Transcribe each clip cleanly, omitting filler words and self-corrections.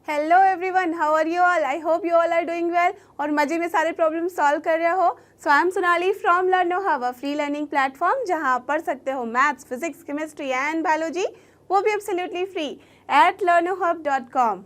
Hello everyone, how are you all? I hope you all are doing well और मजे में सारे problem solve कर रहे हो। So I am Sonali from learno hub, free learning platform जहां आप पढ़ सकते हो maths, physics, chemistry and biology, वो भी एब्सोल्युटली फ्री एट learnohub.com।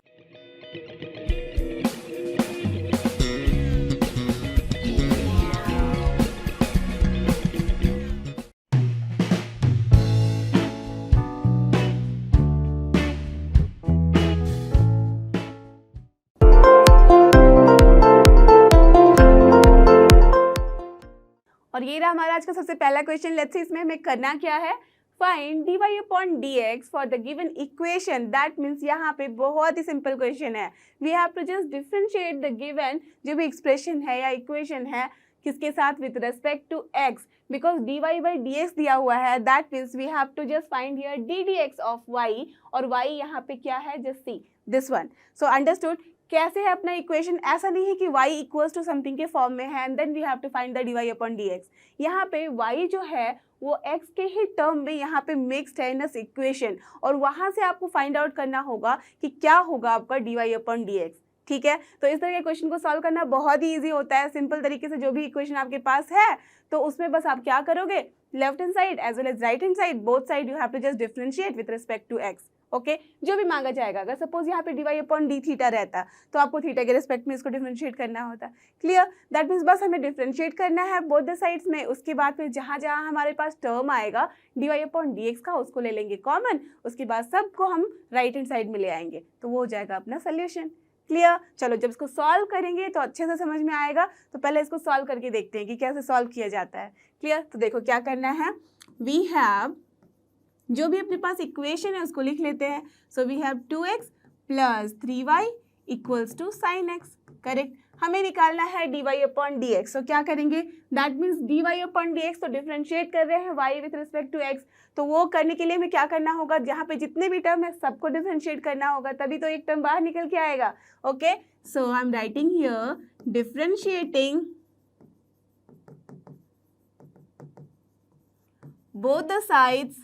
और ये रहा हमारा आज का सबसे पहला क्वेश्चन। लेट्स सी इसमें हमें करना क्या है। Find dy upon dx for the given equation. That means यहाँ पे बहुत ही सिंपल क्वेश्चन है। We have to just differentiate the given जो भी एक्सप्रेशन है या इक्वेशन है, किसके साथ, with respect to x, because dy by dx दिया हुआ है। That means we have to just find here d dx of y, और y यहाँ पे क्या है, just see this one. So understood कैसे है अपना इक्वेशन? ऐसा नहीं है कि y इक्वल्स टू समथिंग के फॉर्म में है and then we have to find the dy upon dx। यहाँ पे y जो है वो x के ही टर्म में यहाँ पे मिक्स्ड है इन दिस इक्वेशन, और वहाँ से आपको फाइंड आउट करना होगा कि क्या होगा आपका dy अपॉन dx। ठीक है, तो इस तरह के क्वेश्चन को सॉल्व करना बहुत ही ईजी होता है। सिंपल तरीके से जो भी इक्वेशन आपके पास है तो उसमें बस आप क्या करोगे, left hand side as well as right hand side, both side you have to just differentiate with respect to x। Okay, जो भी मांगा जाएगा। अगर सपोज यहाँ पे dy अपॉन डी थीटा रहता तो आपको थीटा के रिस्पेक्ट में इसको डिफरेंशिएट करना होता। क्लियर? दैट मीन्स बस हमें डिफरेंशिएट करना है बोथ द साइड्स में। उसके बाद फिर जहाँ जहाँ हमारे पास टर्म आएगा dy अपॉन dx का, उसको ले लेंगे कॉमन। उसके बाद सबको हम राइट हैंड साइड में ले आएंगे तो वो हो जाएगा अपना सोल्यूशन। क्लियर? चलो, जब इसको सॉल्व करेंगे तो अच्छे से समझ में आएगा। तो पहले इसको सॉल्व करके देखते हैं कि कैसे सॉल्व किया जाता है। क्लियर? तो देखो क्या करना है। वी हैव, जो भी अपने पास इक्वेशन है उसको लिख लेते हैं। So we have 2x plus 3y equals to sine x। Correct? हमें निकालना है dy अपॉन dx। सो क्या करेंगे, that means dy upon dx तो डिफरेंशिएट कर रहे हैं y with respect to x, तो वो करने के लिए हमें क्या करना होगा, जहाँ पे जितने भी टर्म है सबको डिफरेंशिएट करना होगा, तभी तो एक टर्म बाहर निकल के आएगा। Okay, so I am writing here differentiating both the sides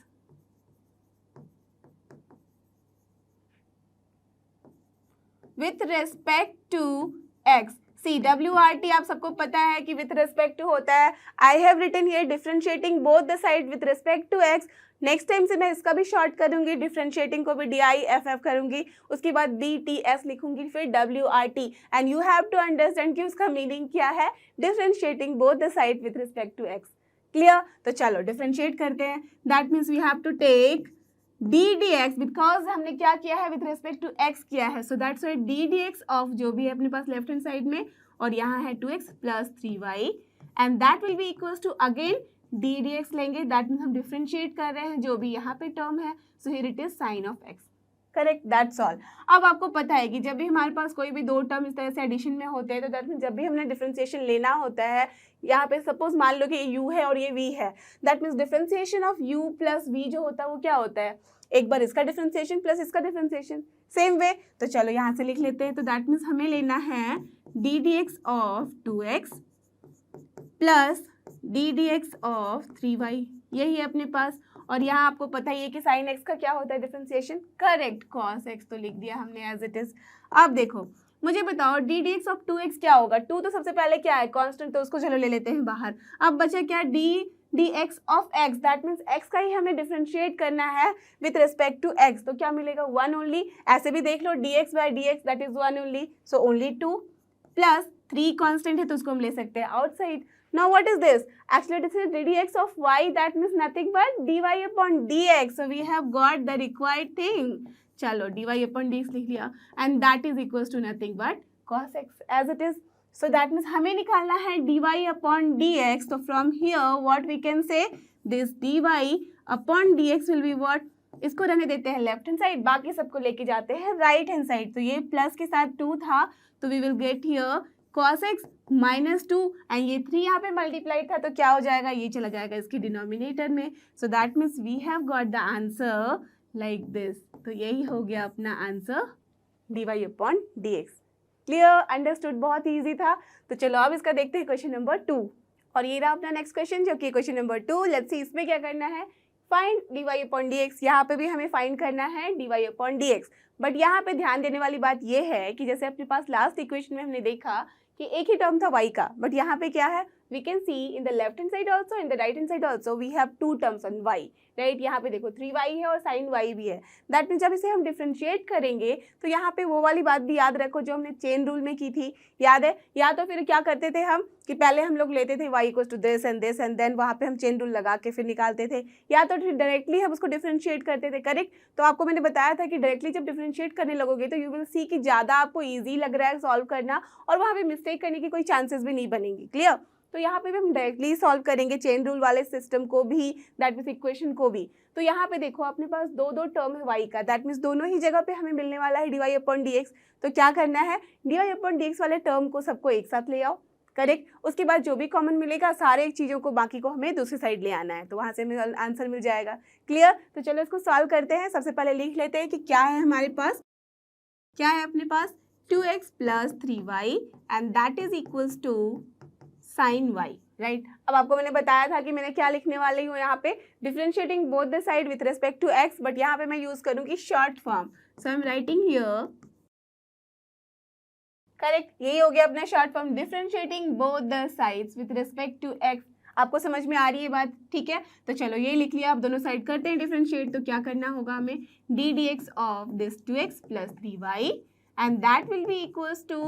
with respect to x। See WRT आप सबको पता है कि विथ रेस्पेक्ट टू होता है। I have written here differentiating both the side with respect to x। Next time से मैं इसका भी शॉर्ट करूंगी, डिफरेंशिएटिंग को भी DIFF करूंगी, उसके बाद DTS लिखूंगी, फिर WRT। And you have to understand कि उसका मीनिंग क्या है, differentiating both the side with respect to x। Clear? तो चलो डिफरेंशिएट करते हैं। That means we have to take d dx, because हमने क्या किया है, विथ रेस्पेक्ट टू x किया है। So that's Y D dx of जो भी है अपने पास लेफ्ट हैंड साइड में, और यहाँ है 2x plus 3y, and that will be equals to again d dx लेंगे। दैट मीन्स हम डिफरेंशिएट कर रहे हैं जो भी यहाँ पे टर्म है। So here it is sine of x। Correct? That's all. अब आपको पता है कि जब भी हमारे पास कोई भी दो टर्म इस तरह से एडिशन में होते हैं तो दैट मीन्स जब भी हमने डिफरेंशिएशन लेना होता है, यहाँ पे सपोज मान लो कि ये u है और ये v है, that means differentiation of u plus v जो होता है वो क्या होता है, एक बार इसका डिफरेंशिएशन प्लस इसका डिफरेंशिएशन। सेम वे, तो चलो यहाँ से लिख लेते हैं। तो दैट मीन्स हमें लेना है D dx of 2x plus D dx of 3y, यही है अपने पास। और यहाँ आपको पता ही है कि साइन x का क्या होता है डिफरेंशिएशन, करेक्ट, cos x तो लिख दिया हमने एज इट इज। अब देखो मुझे बताओ डी dx ऑफ 2x क्या होगा। 2 तो सबसे पहले क्या है, कांस्टेंट, तो उसको चलो ले लेते हैं बाहर। अब बचा क्या, D dx of x, that means x का ही हमें डिफरेंशिएट करना है विथ रिस्पेक्ट टू x, तो क्या मिलेगा, 1 ओनली। ऐसे भी देख लो dx by dx that is 1 only, so only 2 plus 3 constant है तो उसको हम ले सकते हैं outside. Now what is this? Actually this is ddx of y, that means nothing but dy upon dx. So we have got the required thing. चलो dy upon dx लिख लिया and that is equals to nothing but cos x as it is. So that means हमें निकालना है dy upon dx. So from here what we can say, this dy upon dx will be what? इसको रहने देते हैं left hand side, बाकी सबको लेके जाते हैं राइट हैंड साइड। तो ये प्लस के साथ 2 था तो we will get here cos x minus 2, and ये 3 यहाँ पे मल्टीप्लाइड था तो क्या हो जाएगा, ये चला जाएगा इसके डिनोमिनेटर में। So that means we have got the answer like this. तो यही हो गया अपना answer dy upon dx। Clear? Understood? बहुत ईजी था। तो चलो अब इसका देखते हैं क्वेश्चन नंबर 2, और ये रहा अपना नेक्स्ट क्वेश्चन जो कि क्वेश्चन नंबर 2। लेट्स सी इसमें क्या करना है, फाइंड dy अपॉन dx। यहाँ पे भी हमें फाइंड करना है dy अपॉन dx। बट यहाँ पे ध्यान देने वाली बात ये है कि जैसे अपने पास लास्ट इक्वेशन में हमने देखा कि एक ही टर्म था y का, बट यहाँ पे क्या है, we can see in the left hand side also, in the right hand side also we have two terms on y, right. यहाँ पे देखो 3y है और sin y भी है। दैट मीन्स जब इसे हम डिफ्रेंशिएट करेंगे तो यहाँ पे वो वाली बात भी याद रखो जो हमने चेन रूल में की थी, याद है। या तो फिर क्या करते थे हम कि पहले हम लोग लेते थे y equals to this and then वहाँ पे हम चेन रूल लगा के फिर निकालते थे, या तो फिर डायरेक्टली हम उसको डिफ्रेंशिएट करते थे, करेक्ट। तो आपको मैंने बताया था कि डायरेक्टली जब डिफ्रेंशिएट करने लगोगे तो यू विल सी कि ज़्यादा आपको ईजी लग रहा है सॉल्व करना और वहाँ पे मिस्टेक करने की कोई चांसेस भी नहीं बनेंगी, क्लियर। तो यहाँ पे भी हम डायरेक्टली सॉल्व करेंगे चेन रूल वाले सिस्टम को भी, दैट मीन्स इक्वेशन को भी। तो यहाँ पे देखो अपने पास दो दो टर्म है y का, दैट मीन्स दोनों ही जगह पे हमें मिलने वाला है dy अपॉन dx। तो क्या करना है, dy अपॉन dx वाले टर्म को सबको एक साथ ले आओ, करेक्ट। उसके बाद जो भी कॉमन मिलेगा सारे चीज़ों को बाकी को हमें दूसरी साइड ले आना है, तो वहाँ से हमें आंसर मिल जाएगा, क्लियर। तो चलो इसको सॉल्व करते हैं। सबसे पहले लिख लेते हैं कि क्या है हमारे पास, क्या है अपने पास 2x plus 3y and that is equals to sin y, right. अब आपको मैंने बताया था कि मैंने क्या लिखने वाली हूँ यहाँ पे, differentiating both the side with respect to x, but यहाँ पे मैं यूज करूँगी short form, so I am writing here, correct. यही हो गया अपना short form, differentiating both the sides with respect to x। आपको समझ में आ रही है बात, ठीक है। तो चलो ये लिख लिया, आप दोनों साइड करते हैं डिफरेंशिएट। तो क्या करना होगा हमें, d dx of this 2x plus 3y and that will be equals to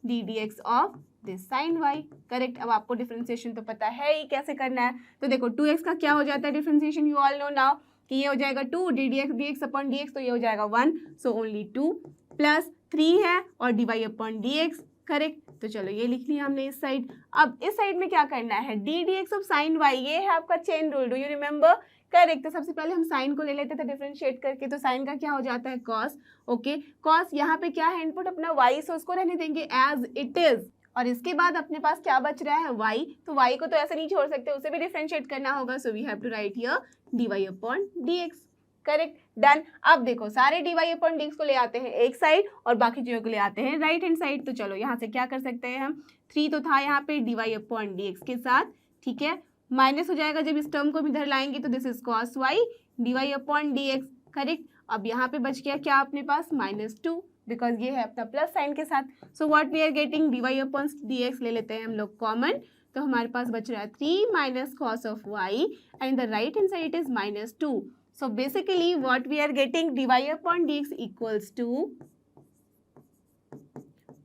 d dx of this sin y, correct. अब आपको डिफरेंशिएशन तो पता है ही कैसे करना है। तो देखो 2x का क्या हो जाता है differentiation, you all know now कि ये हो जाएगा 2 d dx अपॉन dx, तो ये हो जाएगा 1, सो ओनली 2 प्लस 3 है और dy अपॉन dx, करेक्ट। तो चलो ये लिख लिया हमने इस साइड। अब इस साइड में क्या करना है, d dx of sin y, ये है आपका chain rule, do you remember, correct. तो सबसे पहले हम साइन को ले लेते थे डिफरेंशिएट करके, तो साइन का क्या हो जाता है कॉस, ओके। कॉस यहाँ पे क्या है इनपुट अपना y, सो उसको रहने देंगे एज इट इज, और इसके बाद अपने पास क्या बच रहा है y, तो y को तो ऐसे नहीं छोड़ सकते, उसे भी डिफरेंशिएट करना होगा, so we have to write here dy upon dx, correct, done. अब देखो सारे dy अपॉन dx को ले आते हैं एक साइड और बाकी चीज़ों को ले आते हैं राइट हैंड साइड। तो चलो यहाँ से क्या कर सकते हैं हम, 3 तो था यहाँ पे dy अपॉन dx के साथ, ठीक है, माइनस हो जाएगा जब इस टर्म को भी इधर लाएंगे, तो this is cos y dy upon dx, correct. अब यहाँ पे बच गया क्या अपने पास -2, बिकॉज ये है अपना प्लस साइन के साथ। So what we are getting, dy upon dx ले लेते हैं हम लोग कॉमन, तो हमारे पास बच रहा है 3 minus cos of y and the right hand side is -2। So basically what we are getting, dy upon dx equals to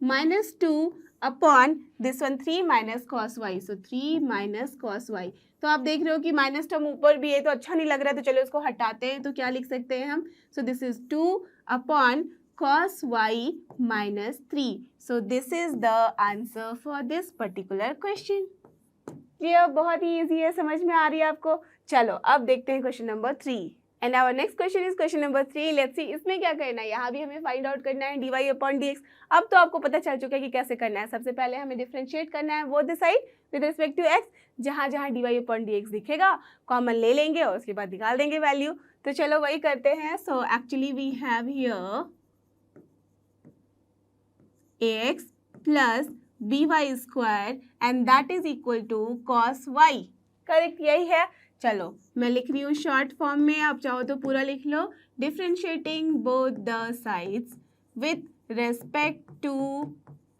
-2 upon this one 3 minus cos y, so 3 minus cos y। तो आप देख रहे हो कि minus term ऊपर भी है तो अच्छा नहीं लग रहा है, तो चलो इसको हटाते हैं। तो क्या लिख सकते हैं हम, सो this is 2 upon cos y minus 3, so this is the answer for this particular question। Clear, बहुत ही ईजी है, समझ में आ रही है आपको। चलो अब देखते हैं question number 3 and our next question is question number 3। Let's see इसमें क्या करना है, यहाँ भी हमें फाइंड आउट करना है dy अपॉन dx। अब तो आपको पता चल चुका है कि कैसे करना है। सबसे पहले हमें डिफरेंशिएट करना है both the side with respect to x, जहाँ जहाँ dy अपॉन dx दिखेगा कॉमन ले लेंगे और उसके बाद निकाल देंगे वैल्यू। तो चलो वही करते हैं। So actually we have here ax plus by square and that is equal to cos y, correct, यही है। चलो मैं लिख रही हूँ शॉर्ट फॉर्म में, आप चाहो तो पूरा लिख लो, differentiating both the sides with respect to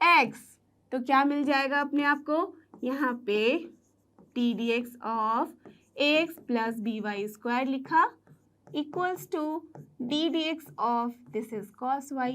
x। तो क्या मिल जाएगा अपने आप को, यहाँ पे d dx of ax plus by square लिखा equals to d dx of this is cos y,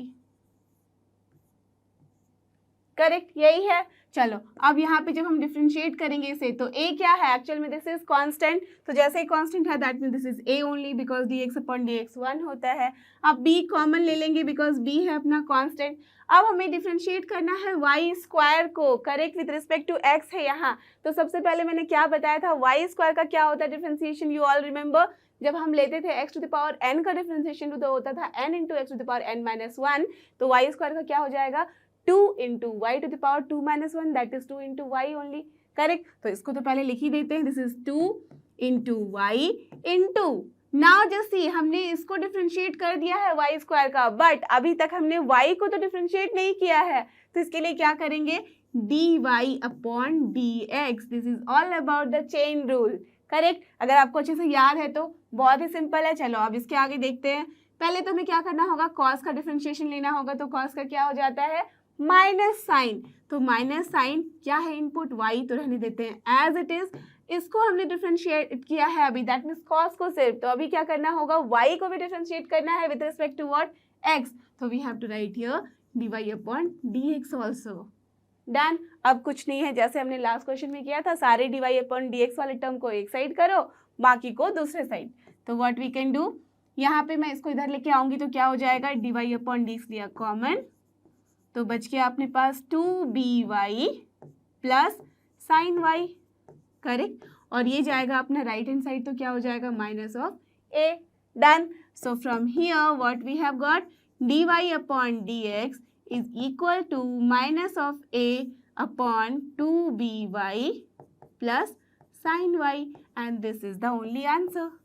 correct, यही है। चलो अब यहाँ पे जब हम डिफरेंशिएट करेंगे इसे, तो a क्या है एक्चुअल में, दिस इज कांस्टेंट, तो जैसे ही कांस्टेंट है that mean this is a only because dx upon dx 1 होता है। अब b कॉमन ले लेंगे बिकॉज b है अपना कांस्टेंट। अब हमें डिफरेंशिएट करना है y स्क्वायर को, correct, with respect to x है यहाँ। तो सबसे पहले मैंने क्या बताया था, y स्क्वायर का क्या होता है डिफरेंशिएशन, यू ऑल रिमेंबर, जब हम लेते थे x to the power n का डिफरेंशिएशन तो होता था n into x to the power n minus 1, तो y स्क्वायर का क्या हो जाएगा 2 into y to the power 2 minus 1, that is 2 into y only, correct. तो इसको तो पहले लिख ही देते हैं, this is 2 into y into, now just see हमने इसको डिफरेंशिएट कर दिया है y स्क्वायर का, बट अभी तक हमने y को तो डिफरेंशिएट नहीं किया है, तो इसके लिए क्या करेंगे, dy upon dx, this is all about the chain rule, correct. अगर आपको अच्छे से याद है तो बहुत ही सिंपल है। चलो अब इसके आगे देखते हैं। पहले तो हमें क्या करना होगा, कॉस का डिफरेंशिएशन लेना होगा, तो कॉस का क्या हो जाता है, माइनस साइन। तो माइनस साइन क्या है, इनपुट y, तो रहने देते हैं एज इट इज। इसको हमने डिफरेंशिएट किया है अभी, दैट मीन्स कॉस को सिर्फ, तो अभी क्या करना होगा, y को भी डिफरेंशिएट करना है with respect to what, x, तो we have to write here dy upon dx also. Done. अब कुछ नहीं है, जैसे हमने लास्ट क्वेश्चन में किया था, सारे dy अपॉन dx वाले टर्म को एक साइड करो, बाकी को दूसरे साइड। तो व्हाट वी कैन डू, यहाँ पे मैं इसको इधर लेके आऊंगी तो क्या हो जाएगा, dy अपॉन dx लिया कॉमन, तो बच गया अपने पास 2by plus sine y, correct. और ये जाएगा अपना राइट हैंड साइड, तो क्या हो जाएगा, minus of a। Done. So from here what we have got, dy upon dx is equal to minus of a upon 2by plus sine y, and this is the only answer.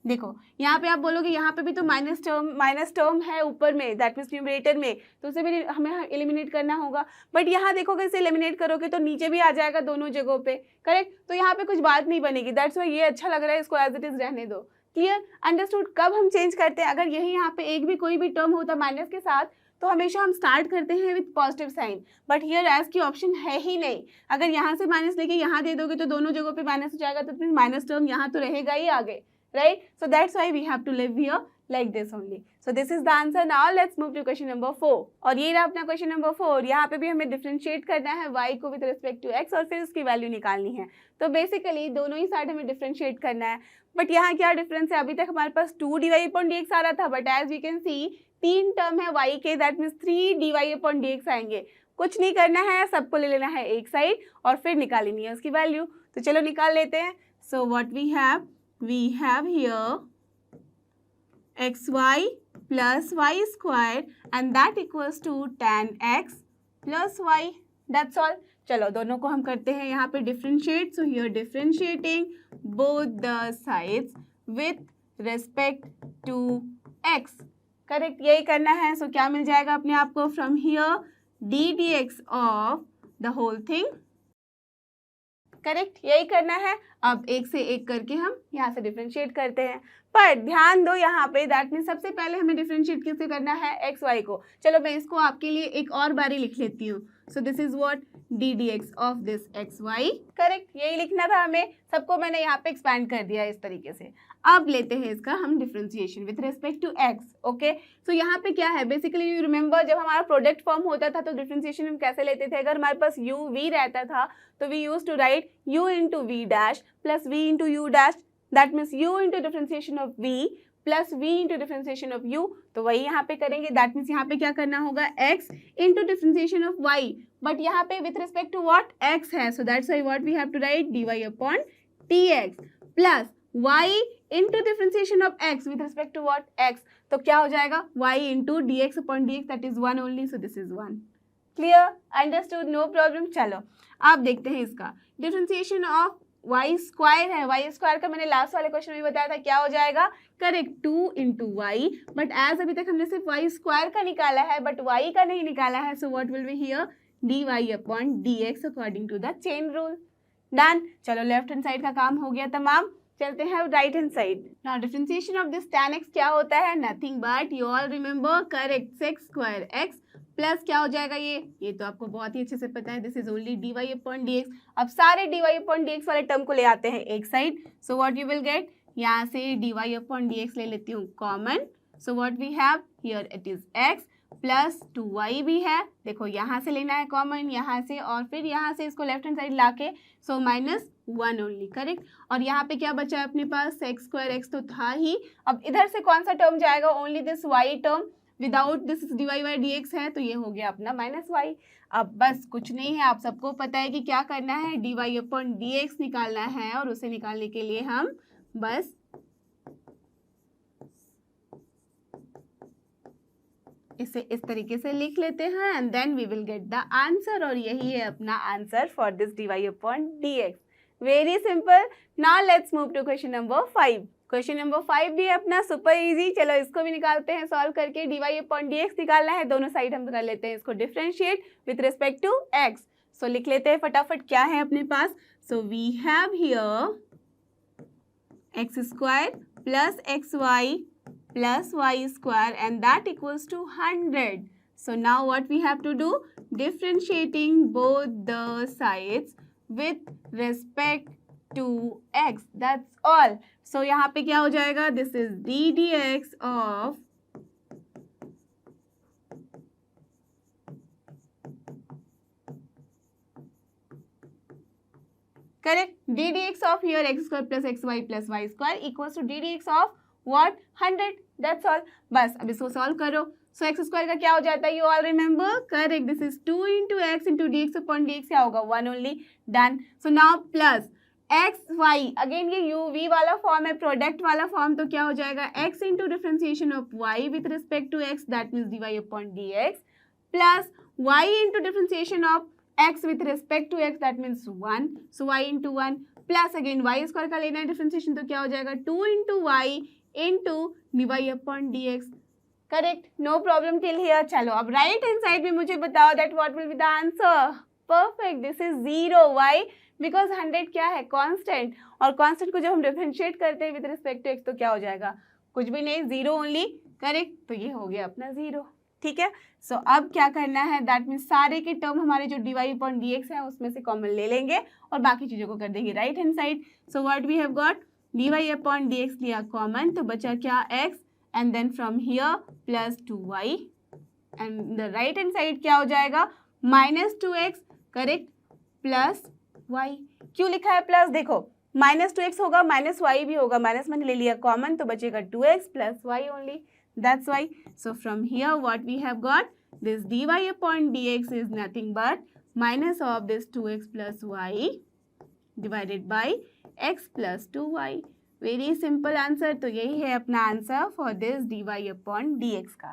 देखो यहाँ पे आप बोलोगे यहाँ पे भी तो minus term है ऊपर में, दैट मीन्स न्यूमरेटर में, तो उसे भी हमें एलिमिनेट करना होगा। बट यहाँ देखोगे इसे एलिमिनेट करोगे तो नीचे भी आ जाएगा दोनों जगहों पे, करेक्ट। तो यहाँ पे कुछ बात नहीं बनेगी, दैट्स वाई ये अच्छा लग रहा है, इसको एज इट इज रहने दो। Clear, understood. कब हम चेंज करते हैं, अगर यही यहाँ पे एक भी कोई भी टर्म होता माइनस के साथ, तो हमेशा हम स्टार्ट करते हैं with positive sign, but here as की ऑप्शन है ही नहीं। अगर यहाँ से माइनस लेके यहाँ दे दोगे तो दोनों जगहों पे माइनस हो जाएगा, तो माइनस टर्म यहाँ तो रहेगा ही आगे, right? So that's why we have to live here like this only. So this is the answer. Now let's move to question number 4. और ये रहा अपना question number 4। यहाँ पे भी हमें differentiate करना है y को with respect to x और फिर उसकी वैल्यू निकालनी है। तो बेसिकली दोनों ही साइड हमें differentiate करना है। बट यहाँ क्या डिफरेंस है, अभी तक हमारे पास 2 dy upon dx आ रहा था, but as we can see 3 term है y के, that means 3 dy upon dx आएंगे। कुछ नहीं करना है, सबको ले लेना है एक साइड और फिर निकालनी है उसकी वैल्यू। तो चलो निकाल लेते हैं। So what we have here xy plus y square and that equals to tan x plus y, that's all। चलो दोनों को हम करते हैं यहाँ पे differentiate. So here differentiating both the sides with respect to x, correct, यही करना है। सो क्या मिल जाएगा अपने आप को, from here d dx of the whole thing, correct, यही करना है। अब एक से एक करके हम यहाँ से डिफरेंशिएट करते हैं, पर ध्यान दो यहाँ पे, दैट मीन्स सबसे पहले हमें डिफरेंशिएट किससे करना है, एक्स वाई को। चलो मैं इसको आपके लिए एक और बारी लिख लेती हूँ। So this is what d d x of this x y, correct, यही लिखना था हमें, सबको मैंने यहाँ पे एक्सपैंड कर दिया इस तरीके से। अब लेते हैं इसका हम differentiation with respect to x, okay. So यहाँ पे क्या है, बेसिकली यू रिमेंबर जब हमारा प्रोडक्ट फॉर्म होता था तो डिफरेंशिएशन हम कैसे लेते थे, अगर हमारे पास u v रहता था तो we use to write u into v dash plus v into u dash, that means u into differentiation of v plus v into differentiation of u, तो वही यहाँ पे करेंगे। दैट मीन्स यहाँ पे क्या करना होगा, x into differentiation of y, but यहाँ पे with respect to what, x है, so that's why what we have to write dy upon dx plus y into differentiation of x with respect to what, x, तो क्या हो जाएगा y into dx upon dx, that is 1 only, so this is 1। Clear, understood, no problem. चलो आप देखते हैं इसका differentiation of y square है, y स्क्वायर का मैंने लास्ट वाले क्वेश्चन में बताया था क्या हो जाएगा, correct, 2 into y, but as अभी तक हमने सिर्फ y स्क्वायर का निकाला है बट y का नहीं निकाला है, so what will be here dy upon dx according to the chain rule. Done. चलो लेफ्ट हैंड साइड का काम हो गया तमाम, चलते हैं right hand side. Now differentiation of this tan x क्या होता है, nothing but you all remember, correct, sec square x plus क्या हो जाएगा, ये तो आपको बहुत ही अच्छे से पता है, this is only dy upon dx। अब सारे dy अपॉन dx वाले टर्म को ले आते हैं एक साइड, so what you will get, यहाँ से dy अपॉन dx ले लेती हूँ common, so what we have here it is x plus 2y भी है, देखो यहाँ से लेना है कॉमन, यहाँ से और फिर यहाँ से इसको लेफ्ट हैंड साइड लाके, सो माइनस 1 ओनली, करेक्ट। और यहाँ पे क्या बचा है अपने पास, सेक स्क्वायर x तो था ही, अब इधर से कौन सा टर्म जाएगा, only this y term, without this dy by dx है, तो ये हो गया अपना माइनस y। अब बस कुछ नहीं है, आप सबको पता है कि क्या करना है, dy अपॉन dx निकालना है, और उसे निकालने के लिए हम बस इसे इस तरीके से लिख लेते हैं and then we will get the answer, और यही है अपना answer for this dy upon dx। Very simple. Now let's move to question number 5। Question number 5 भी है अपना सुपर इजी, चलो इसको भी निकालते हैं सॉल्व करके। dy अपॉन dx निकालना है, दोनों साइड हम कर लेते हैं इसको differentiate with respect to x। So लिख लेते हैं फटाफट क्या है अपने पास, so we have here x square plus xy plus y square and that equals to 100. So now what we have to do? Differentiating both the sides with respect to x. That's all. So यहाँ पे क्या हो जाएगा? This is d dx of correct, d dx of here x square plus xy plus y square equals to d dx of what? 100. That's all. बस अब इसको solve करो. So x square का क्या हो जाता है? You all remember? Correct. This is 2 into x into dx upon dx क्या होगा? 1 only. Done. So now plus x y. Again ये u v वाला फॉर्म है, प्रोडक्ट वाला फॉर्म, तो क्या हो जाएगा? x into differentiation of y with respect to x, that means dy upon dx, plus y into differentiation of x with respect to x, that means 1. So y into 1 plus again y square का लेना है differentiation, तो क्या हो जाएगा? 2 into y into dy upon dx. Correct, no problem till here. चलो अब right hand side में मुझे बताओ that what will be the answer. Perfect, this is 0. Why? Because 100 क्या है? कांस्टेंट, और कांस्टेंट को जब हम डिफरेंशिएट करते हैं विद रिस्पेक्ट टू एक्स तो क्या हो जाएगा? कुछ भी नहीं, 0 ओनली. करेक्ट, तो ये हो गया अपना 0. ठीक है. सो अब क्या करना है? दैट मीन्स सारे के टर्म हमारे जो dy अपॉन dx है उसमें से कॉमन ले लेंगे और बाकी चीज़ों को कर देंगे right hand side. So what we have got? dy upon dx लिया कॉमन, तो बचा क्या? x, and then from here plus 2y, and the right hand side क्या हो जाएगा? minus 2x, correct, plus y. क्यों लिखा है प्लस? देखो minus 2x होगा, minus y भी होगा, माइनस मैंने ले लिया कॉमन, तो बचेगा 2x plus y only. That's why. So from here what we have got? This dy upon dx is nothing but minus of this 2x plus y divided by x plus 2y. Very simple answer. तो यही है अपना answer for this dy upon dx का.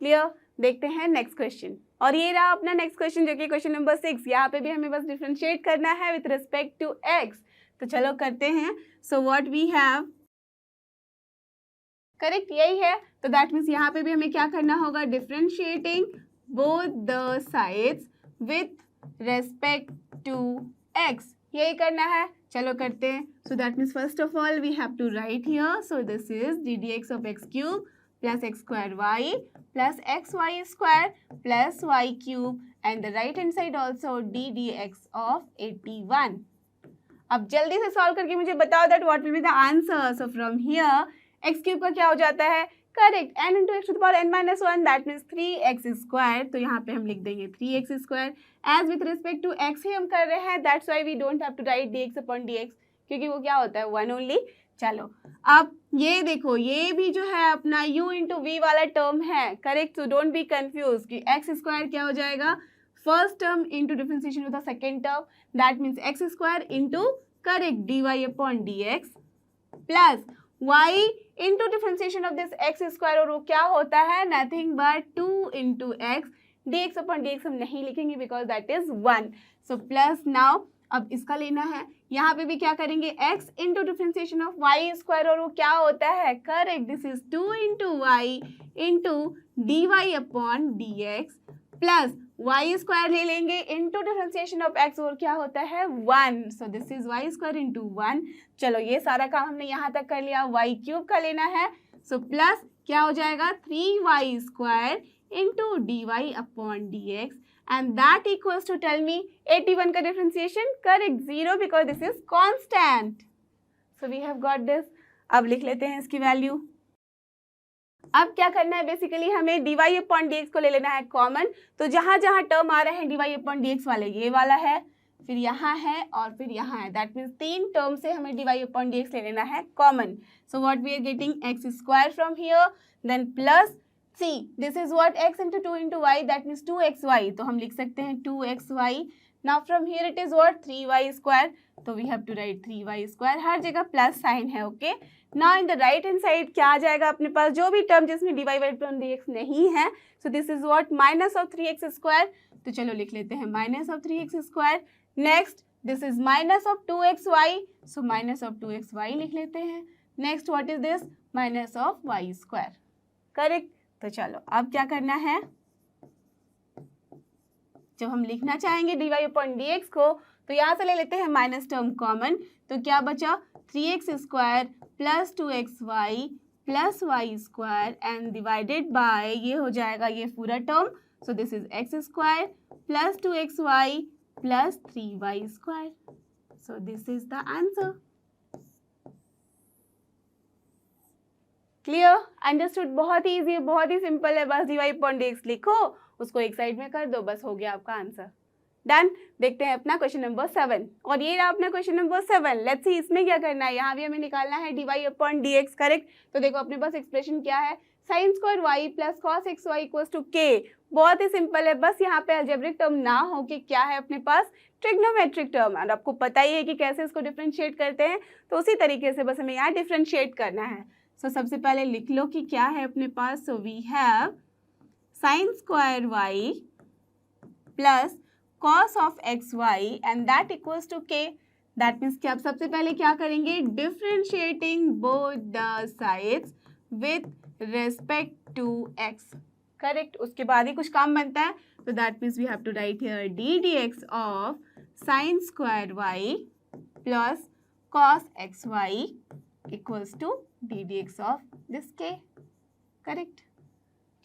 Clear? देखते हैं next question. और ये रहा अपना नेक्स्ट क्वेश्चन जो कि क्वेश्चन नंबर 6. यहाँ पे भी हमें बस डिफरेंशिएट करना है विथ रिस्पेक्ट टू x. तो चलो करते हैं. So what we have, correct यही है. तो दैट मीन्स यहाँ पे भी हमें क्या करना होगा? Differentiating both the sides with respect to x. यही करना है. चलो करते हैं. So that means first of all we have to write here. So this is d d x of x cube plus x square y plus x y square plus y cube and the right hand side also d d x of 81. अब जल्दी से सॉल्व करके मुझे बताओ that what will be the answer. So from here x cube का क्या हो जाता है? Correct, n into x to the power n minus 1, that means 3x square. तो यहाँ पे हम लिख देंगे 3x square. As with respect to x ही हम कर रहे हैं, that's why we don't have to write dx upon dx, क्योंकि वो क्या होता है? 1 ओनली. चलो अब ये देखो, ये भी जो है अपना u इंटू वी वाला टर्म है. Correct, so don't be confuse कि x स्क्वायर क्या हो जाएगा? First term into differentiation with the second term, that means x square into correct dy upon dx plus y into differentiation of this x square, और वो क्या होता है? Nothing but 2 into x. dx upon dx हम नहीं लिखेंगे because that is 1. So plus now अब इसका लेना है. यहाँ पे भी क्या करेंगे? x into differentiation of y square, और वो क्या होता है? Correct, this is 2 into y into d y upon d x plus y square ले लेंगे इंटू डिफरेंशिएशन ऑफ x, और क्या होता है? 1. So this is y square into 1. चलो ये सारा काम हमने यहाँ तक कर लिया. वाई क्यूब का लेना है. सो प्लस क्या हो जाएगा? 3y square into d y upon d x and that equals to, tell me, 81 का differentiation. Correct, 0 because this is constant. So we have got this. अब लिख लेते हैं इसकी वैल्यू. अब क्या करना है? बेसिकली हमें dy अपॉन dx को ले लेना है कॉमन. तो जहाँ जहाँ टर्म आ रहे हैं dy अपॉन dx वाले, ये वाला है, फिर यहाँ है और फिर यहाँ है, दैट मीन्स 3 टर्म से हमें dy अपॉन dx ले लेना है common. So what we are getting? X square from here, then plus 3. This is what? x into 2 into y, that means 2xy. तो हम लिख सकते हैं 2xy. Now from here it is what? 3y square. तो we have to write 3y square. हर जगह plus sign है. Okay, now in the right hand side क्या आ जाएगा अपने पास? जो भी टर्म जिसमें dy अपॉन dx नहीं है, so this is what? Minus of 3x square. तो चलो लिख लेते हैं minus of 3x square. Next this is minus of 2xy, so minus of 2xy लिख लेते हैं. Next what is this? Minus of y square. Correct. तो चलो अब क्या करना है? जब हम लिखना चाहेंगे dy अपॉन dx को, तो यहाँ से ले लेते हैं माइनस टर्म कॉमन. तो क्या बचा? 3x square plus 2xy plus y square and divided by ये हो जाएगा ये पूरा term, so this is x square plus 2xy plus 3y square, so this is the answer. Clear, understood, बहुत ही इजी है, बहुत ही सिंपल है, बस dy/dx लिखो, उसको एक साइड में कर दो, बस हो गया आपका आंसर। डन। देखते हैं अपना क्वेश्चन नंबर 7, और ये रहा अपना क्वेश्चन नंबर 7। लेट्स सी इसमें क्या करना है, यहाँ भी हमें निकालना है dy/dx, करेक्ट। तो देखो अपने पास एक्सप्रेशन क्या है, sin square y plus cos xy equals to k। बहुत ही सिंपल है, बस यहाँ पे अलजेब्रिक टर्म ना हो कि क्या है अपने पास ट्रिग्नोमेट्रिक टर्म, और आपको पता ही है कि कैसे इसको डिफरेंशिएट करते हैं, तो उसी तरीके से बस हमें यहाँ डिफरेंशिएट करना है। सो सबसे पहले लिख लो कि क्या है अपने पास, so we have sin square y plus cos of xy and that equals to k। That means कि आप सबसे पहले क्या करेंगे, differentiating both the sides with respect to x, correct. उसके बाद ही कुछ काम बनता है, तो that means we have to write here d dx of sin square y plus cos xy equals to d dx of this k, correct.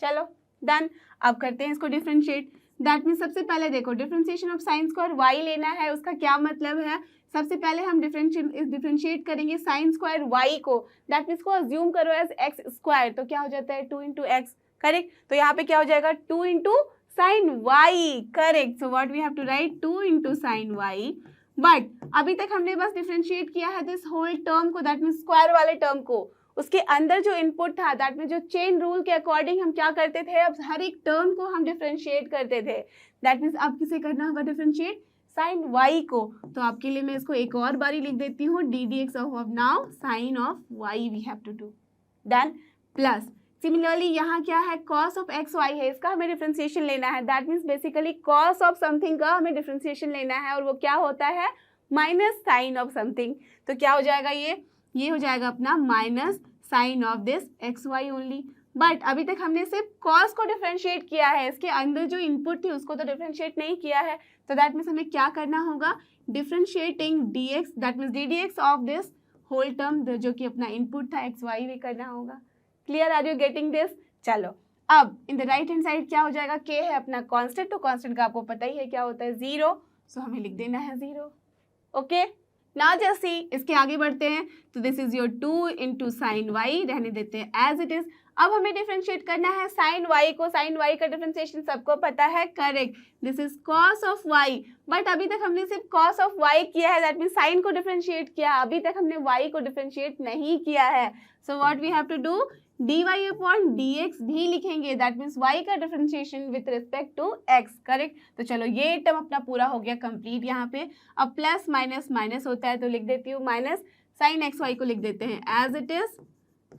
चलो done, अब करते हैं इसको डिफरेंशिएट। दैट मीन्स सबसे पहले देखो differentiation of sine square y लेना है, उसका क्या मतलब है, सबसे पहले हम डिफरेंशिएट करेंगे साइन स्क्वायर y को, दैट मीन्स को अज्यूम करो एज एक्स स्क्वायर, तो क्या हो जाता है 2 इंटू एक्स, करेक्ट। तो यहाँ पे क्या हो जाएगा 2 into sine y, correct. So what we have to write 2 into sine y, but अभी तक हमने बस डिफरेंशिएट किया है दिस होल टर्म को, दैट मीन्स स्क्वायर वाले टर्म को, उसके अंदर जो इनपुट था दैट में जो चेन रूल के अकॉर्डिंग हम क्या करते थे, अब हर एक टर्म को हम डिफरेंशिएट करते थे। दैट मीन्स अब किसे करना होगा डिफरेंशिएट, साइन वाई को। तो आपके लिए मैं इसको एक और बारी लिख देती हूँ, d d x of now sine of y we have to do, done. Plus similarly यहाँ क्या है, कॉस ऑफ एक्स वाई है, इसका हमें डिफरेंशिएशन लेना है, that means basically cos of something का हमें डिफरेंशिएशन लेना है, और वो क्या होता है माइनस साइन ऑफ समथिंग। तो क्या हो जाएगा ये हो जाएगा अपना minus sine of this x y only. But अभी तक हमने सिर्फ कॉस को डिफरेंशिएट किया है, इसके अंदर जो इनपुट थी उसको तो डिफरेंशिएट नहीं किया है, तो दैट मीन्स हमें क्या करना होगा, differentiating d x, that means d d x of this whole term जो कि अपना इनपुट था एक्स वाई भी करना होगा। Clear, are you getting this? चलो अब in the right hand side क्या हो जाएगा, के है अपना कांस्टेंट, तो कांस्टेंट का आपको पता ही है क्या होता है, 0, सो हमें लिख देना है 0, ओके। नाउ जस्ट सी, इसके आगे बढ़ते हैं, तो this is your 2 into sine y, रहने देते हैं एज इट इज। अब हमें डिफरेंशिएट करना है साइन वाई को, साइन वाई का डिफरेंशिएशन सबको पता है, correct, this is cos of y. But अभी तक हमने सिर्फ कॉस ऑफ वाई किया है, दैट मीन्स साइन को डिफरेंशिएट किया, अभी तक हमने वाई को डिफरेंशिएट नहीं किया है। So what we have to do, dy upon dx भी लिखेंगे, दैट मीन्स y का differentiation with respect to x, correct. तो चलो ये टर्म अपना पूरा हो गया कंप्लीट यहाँ पे। अब प्लस माइनस माइनस होता है, तो लिख देती हूँ माइनस साइन एक्स वाई को लिख देते हैं एज इट इज,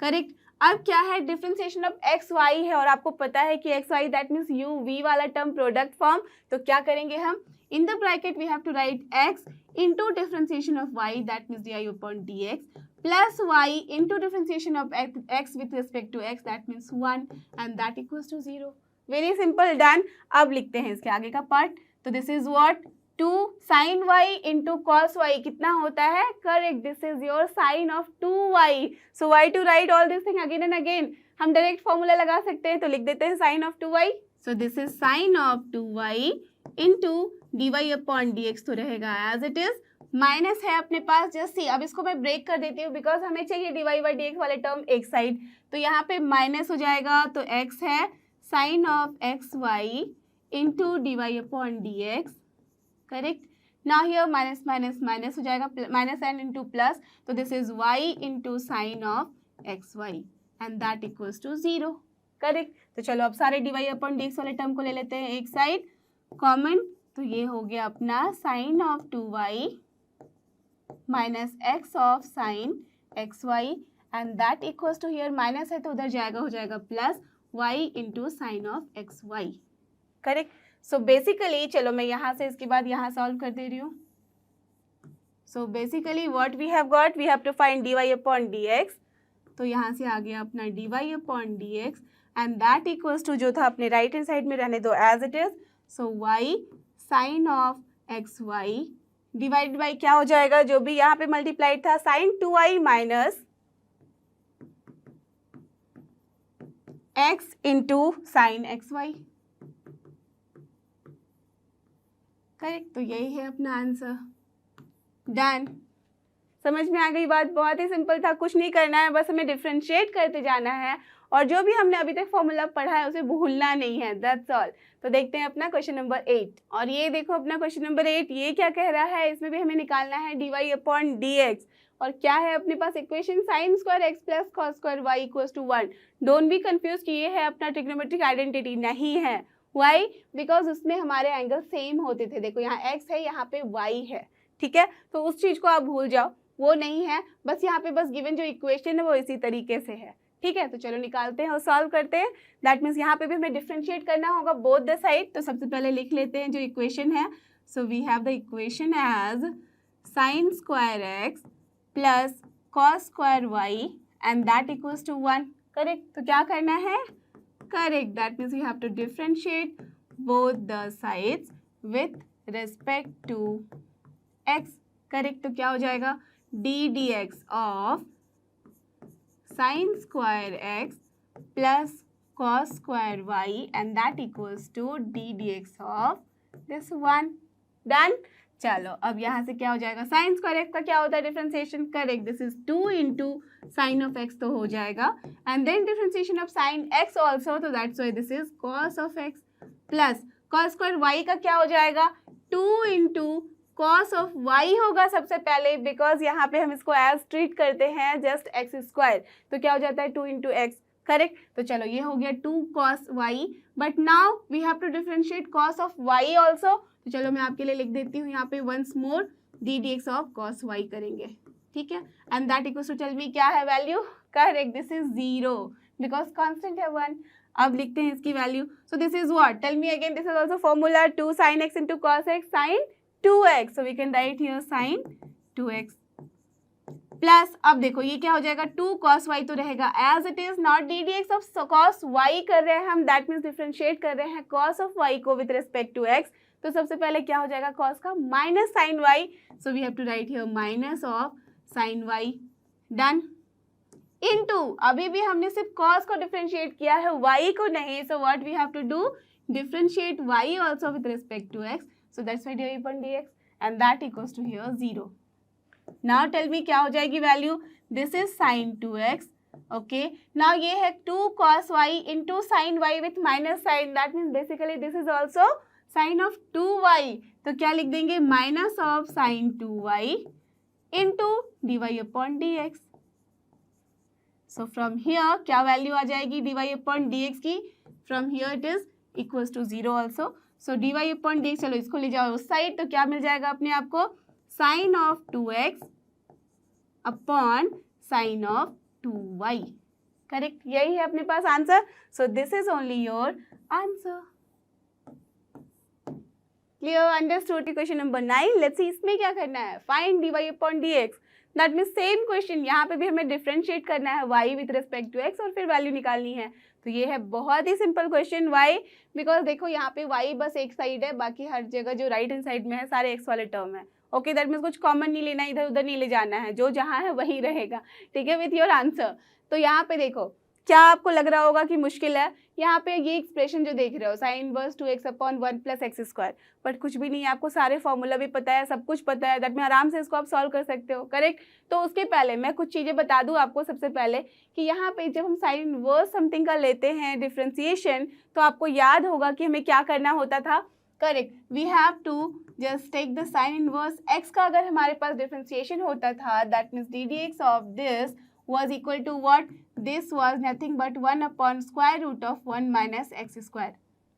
करेक्ट। अब क्या है, डिफरेंशिएशन ऑफ एक्स वाई है, और आपको पता है कि x y that means u v वाला टर्म प्रोडक्ट फॉर्म, तो क्या करेंगे हम, in the bracket we have to write x into differentiation of y, that means dy upon dx plus y into differentiation of x with respect to x, that means 1 and that equals to 0. Very simple, done. अब लिखते हैं इसके आगे का part, तो this is what 2 sin y into cos y कितना होता है, correct, this is your sin of 2y. So why to write all this thing again and again, हम डायरेक्ट फॉर्मूला लगा सकते हैं, तो लिख देते हैं sin of 2y. So this is sin of 2y into dy upon dx, तो रहेगा as it is, माइनस है अपने पास, जस्ट सी। अब इसको मैं ब्रेक कर देती हूँ बिकॉज हमें चाहिए dy बाई dx वाले टर्म एक साइड, तो यहाँ पे माइनस हो जाएगा, तो x है sine of x y into d y upon d x, correct. Now here minus minus minus हो जाएगा, माइनस एंड इंटू प्लस, तो this is y into sine of x y and that equals to 0, correct. तो चलो अब सारे dy upon dx वाले term को ले लेते हैं एक साइड कॉमन, तो ये हो गया अपना sine of 2y minus x of sine x y and that equals to, here minus है तो उधर जाएगा, हो जाएगा plus y into sine of x y, correct. So basically चलो मैं यहाँ से इसके बाद यहाँ सॉल्व कर दे रही हूँ। So basically what we have got, we have to find d y upon d x, तो यहाँ से आ गया अपना d y upon d x and that equals to, जो था अपने राइट हैंड साइड में रहने दो as it is, so y sine of x y divide by क्या हो जाएगा, जो भी यहाँ पे मल्टीप्लाइड था sine 2i minus x into sine x y. Correct, तो यही है अपना आंसर। डन। समझ में आ गई बात? बहुत ही सिंपल था, कुछ नहीं करना है, बस हमें डिफ्रेंशिएट करते जाना है और जो भी हमने अभी तक फॉर्मूला पढ़ा है उसे भूलना नहीं है, दैट्स ऑल। तो देखते हैं अपना क्वेश्चन नंबर 8। और ये देखो अपना क्वेश्चन नंबर 8, ये क्या कह रहा है, इसमें भी हमें निकालना है dy अपॉन dx। और क्या है अपने पास equation, sine square x plus cos square y equals to 1। Don't be confuse कि ये है अपना ट्रिग्नोमेट्रिक आइडेंटिटी, नहीं है। वाई? बिकॉज उसमें हमारे एंगल सेम होते थे। देखो यहाँ x है, यहाँ पे y है, ठीक है, तो उस चीज को आप भूल जाओ, वो नहीं है। बस यहाँ पे बस गिवन जो इक्वेशन है वो इसी तरीके से है, ठीक है। तो चलो निकालते हैं और सॉल्व करते हैं। दैट मीन्स यहाँ पे भी हमें डिफ्रेंशिएट करना होगा बोथ द साइड। तो सबसे पहले लिख लेते हैं जो इक्वेशन है। So we have the equation as sine square x plus cos square y and that equals to 1। Correct, तो क्या करना है, correct, that means we have to differentiate both the sides with respect to x। Correct, तो क्या हो जाएगा, d dx of sine square x plus cos square y and that equals to d dx of this 1। Done. चलो अब यहाँ से क्या हो जाएगा, साइन स्क्वायर x का क्या होता है differentiation, correct, this is 2 into sine of x तो हो जाएगा and then differentiation of sine x also, तो that's why this is cos of x plus cos square y का क्या हो जाएगा, 2 इंटू कॉस ऑफ y होगा सबसे पहले, बिकॉज यहाँ पे हम इसको एज ट्रीट करते हैं जस्ट एक्स स्क्वायर, तो क्या हो जाता है 2 इंटू एक्स। करेक्ट, तो चलो ये हो गया 2 cos y, but now we have to differentiate cos of y also. तो चलो मैं आपके लिए लिख देती हूँ यहाँ पे once more d d x of cos y करेंगे, ठीक है, and that equals to, tell me क्या है value, correct, this is 0 because constant है 1। अब लिखते हैं इसकी value. So this is what, tell me again, this is also formula 2 sine x into cos x sine 2x, so we can write here sin 2x plus, अब देखो ये क्या हो जाएगा, 2 cos y तो रहेगा as it is, not d d x of cos y कर रहे हैं हम, दैट मीन्स डिफ्रेंशिएट कर रहे हैं cos ऑफ y को विद रिस्पेक्ट टू x। तो सबसे पहले क्या हो जाएगा cos का minus sine y, so we have to write here minus of sine y। Done. Into, अभी भी हमने सिर्फ cos को डिफ्रेंशिएट किया है, y को नहीं, so what we have to do, differentiate y also with respect to x, so that's why dy upon dx and that equals to here 0. Now tell me क्या हो जाएगी value, this is sin 2x, okay, now ये है 2 cos y into sin y with minus sign, that means basically this is also sin of 2y, तो क्या लिख देंगे, minus of sin 2y into dy upon dx। so from here क्या value आ जाएगी dy upon dx की, from here it is equals to 0 also, so d y upon d x, चलो इसको ले जाओ उस साइड, तो क्या मिल जाएगा अपने आप को, sine of 2x upon sine of 2y। Correct, यही है अपने पास answer. So this is only your answer. Clear, understood. Question number 9, let's see इसमें क्या करना है, find d y upon d x. That means same question, यहाँ पे भी हमें डिफ्रेंशिएट करना है y with respect to x और फिर वैल्यू निकालनी है। तो ये है बहुत ही सिंपल क्वेश्चन, y, बिकॉज देखो यहाँ पे y बस एक साइड है, बाकी हर जगह जो राइट हैंड साइड में है सारे x वाले टर्म है। ओके, दैट मीन्स कुछ कॉमन नहीं लेना, इधर उधर नहीं ले जाना है, जो जहाँ है वही रहेगा, ठीक है, विथ योर आंसर। तो यहाँ पे देखो क्या आपको लग रहा होगा कि मुश्किल है, यहाँ पे ये एक्सप्रेशन जो देख रहे हो sign inverse 2x upon 1 plus x square, but कुछ भी नहीं है, आपको सारे फॉर्मूला भी पता है, सब कुछ पता है, दैट में आराम से इसको आप सॉल्व कर सकते हो। करेक्ट, तो उसके पहले मैं कुछ चीज़ें बता दूँ आपको। सबसे पहले कि यहाँ पे जब हम साइन इनवर्स समथिंग का लेते हैं डिफ्रेंसिएशन, तो आपको याद होगा कि हमें क्या करना होता था। Correct, we have to just take the sine inverse x का अगर हमारे पास डिफ्रेंसिएशन होता था, that means d d x of this was equal to what? This was nothing but 1 upon square root of 1 minus x square।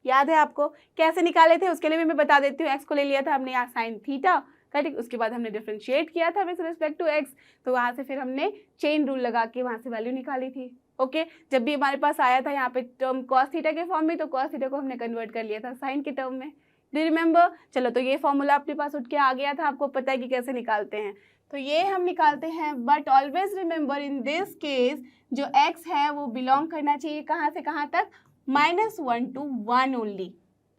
याद है आपको कैसे निकाले थे, उसके लिए भी मैं बता देती हूँ। x को ले लिया था हमने यहाँ साइन थीटा, करेक्ट, उसके बाद हमने डिफरेंशिएट किया था विद रिस्पेक्ट टू x, तो वहाँ से फिर हमने चेन रूल लगा के वहाँ से वैल्यू निकाली थी। ओके, जब भी हमारे पास आया था यहाँ पे टर्म कॉस थीटा के फॉर्म में, तो कॉस थीटा को हमने कन्वर्ट कर लिया था साइन के टर्म में। Do remember? चलो, तो ये फॉर्मूला अपने पास उठ के आ गया था, आपको पता है कि कैसे निकालते हैं, तो ये हम निकालते हैं। But always remember in this case जो x है वो बिलोंग करना चाहिए कहाँ से कहाँ तक, -1 to 1 ओनली।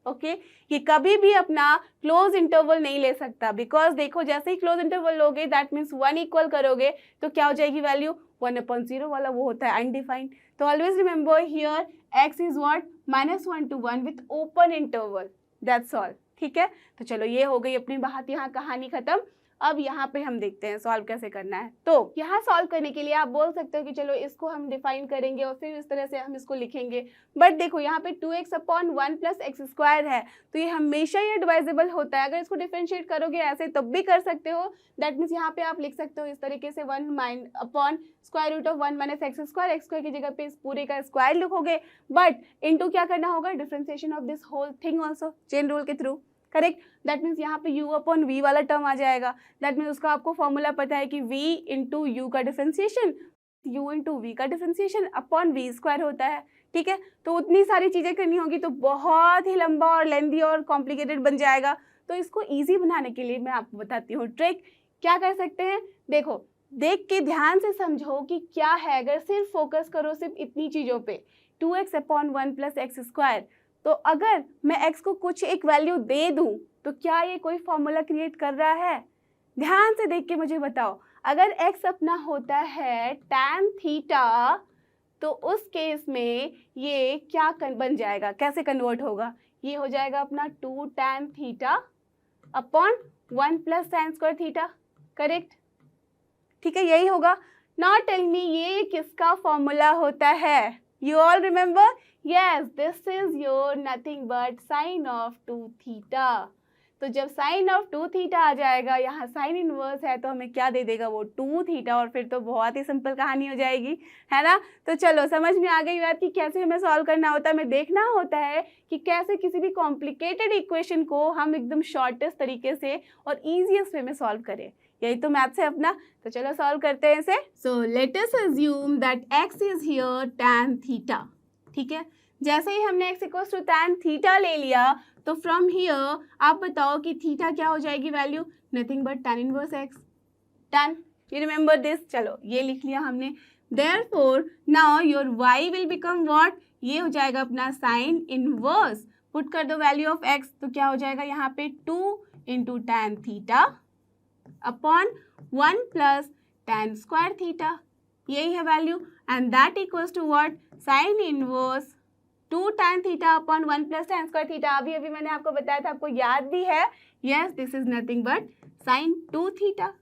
ओके, ये कभी भी अपना क्लोज इंटरवल नहीं ले सकता, बिकॉज देखो जैसे ही क्लोज इंटरवल लोगे दैट मीन्स 1 इक्वल करोगे तो क्या हो जाएगी वैल्यू, 1/0 वाला वो होता है अनडिफाइंड। तो always remember here x is what -1 to 1 with open interval, that's all. ठीक है, तो चलो ये हो गई अपनी बात, यहाँ कहानी खत्म। अब यहाँ पे हम देखते हैं सॉल्व कैसे करना है। तो यहाँ सॉल्व करने के लिए आप बोल सकते हो कि चलो इसको हम डिफाइन करेंगे और फिर इस तरह से हम इसको लिखेंगे, बट देखो यहाँ पे 2x upon 1 plus x square है, तो ये हमेशा ये डिवाइजेबल होता है। अगर इसको डिफरेंशिएट करोगे ऐसे तब भी कर सकते हो, दैट मीन्स यहाँ पे आप लिख सकते हो इस तरीके से 1 upon square root of 1 minus x square की जगह पे इस पूरे का स्क्वायर लिखोगे, बट इनटू क्या करना होगा, differentiation of this whole thing also chain rule के थ्रू। करेक्ट, दैट मीन्स यहाँ पे u अपॉन v वाला टर्म आ जाएगा, दैट मीन्स उसका आपको फॉर्मूला पता है कि v इंटू यू का डिफरेंशिएशन, u इंटू वी का डिफरेंशिएशन अपॉन v स्क्वायर होता है। ठीक है, तो उतनी सारी चीज़ें करनी होगी तो बहुत ही लंबा और लेंदी और कॉम्प्लिकेटेड बन जाएगा। तो इसको ईजी बनाने के लिए मैं आपको बताती हूँ ट्रिक। क्या कर सकते हैं, देखो देख के ध्यान से समझो कि क्या है। अगर सिर्फ फोकस करो सिर्फ इतनी चीज़ों पे, 2x upon 1 plus x square, तो अगर मैं x को कुछ एक वैल्यू दे दूं तो क्या ये कोई फॉर्मूला क्रिएट कर रहा है? ध्यान से देख के मुझे बताओ। अगर x अपना होता है tan थीटा, तो उस केस में ये क्या बन जाएगा, कैसे कन्वर्ट होगा? ये हो जाएगा अपना 2 tan theta upon 1 plus sign square theta. Correct, ठीक है, यही होगा। नाउ टेल मी ये किसका फॉर्मूला होता है? You all remember? Yes, this is your nothing but sin of 2 theta. तो जब sin of 2 theta आ जाएगा, यहाँ sin इनवर्स है तो हमें क्या दे देगा वो 2 थीटा, और फिर तो बहुत ही सिंपल कहानी हो जाएगी, है ना। तो चलो समझ में आ गई बात कि कैसे हमें सॉल्व करना होता है। हमें देखना होता है कि कैसे किसी भी कॉम्प्लिकेटेड इक्वेशन को हम एकदम शॉर्टेस्ट तरीके से और ईजीएस्ट वे में सॉल्व करें। यही तो मैथ्स है अपना। तो चलो सॉल्व करते हैं इसे। So let us assume that x is here tan theta. ठीक है, जैसे ही हमने x equals to tan theta ले लिया तो फ्रॉम हियर आप बताओ कि थीटा क्या हो जाएगी value, nothing but tan inverse x। Done, you remember this. चलो ये लिख लिया हमने। Therefore now your y will become what, ये हो जाएगा अपना sin इनवर्स। पुट कर दो वैल्यू ऑफ x, तो क्या हो जाएगा यहाँ पे 2 into tan theta upon 1 plus tan square theta, यही है value, and that equals to what, sine inverse 2 tan theta upon 1 plus tan square theta. अभी अभी मैंने आपको बताया था, आपको याद भी है। Yes, this is nothing but sine 2 theta.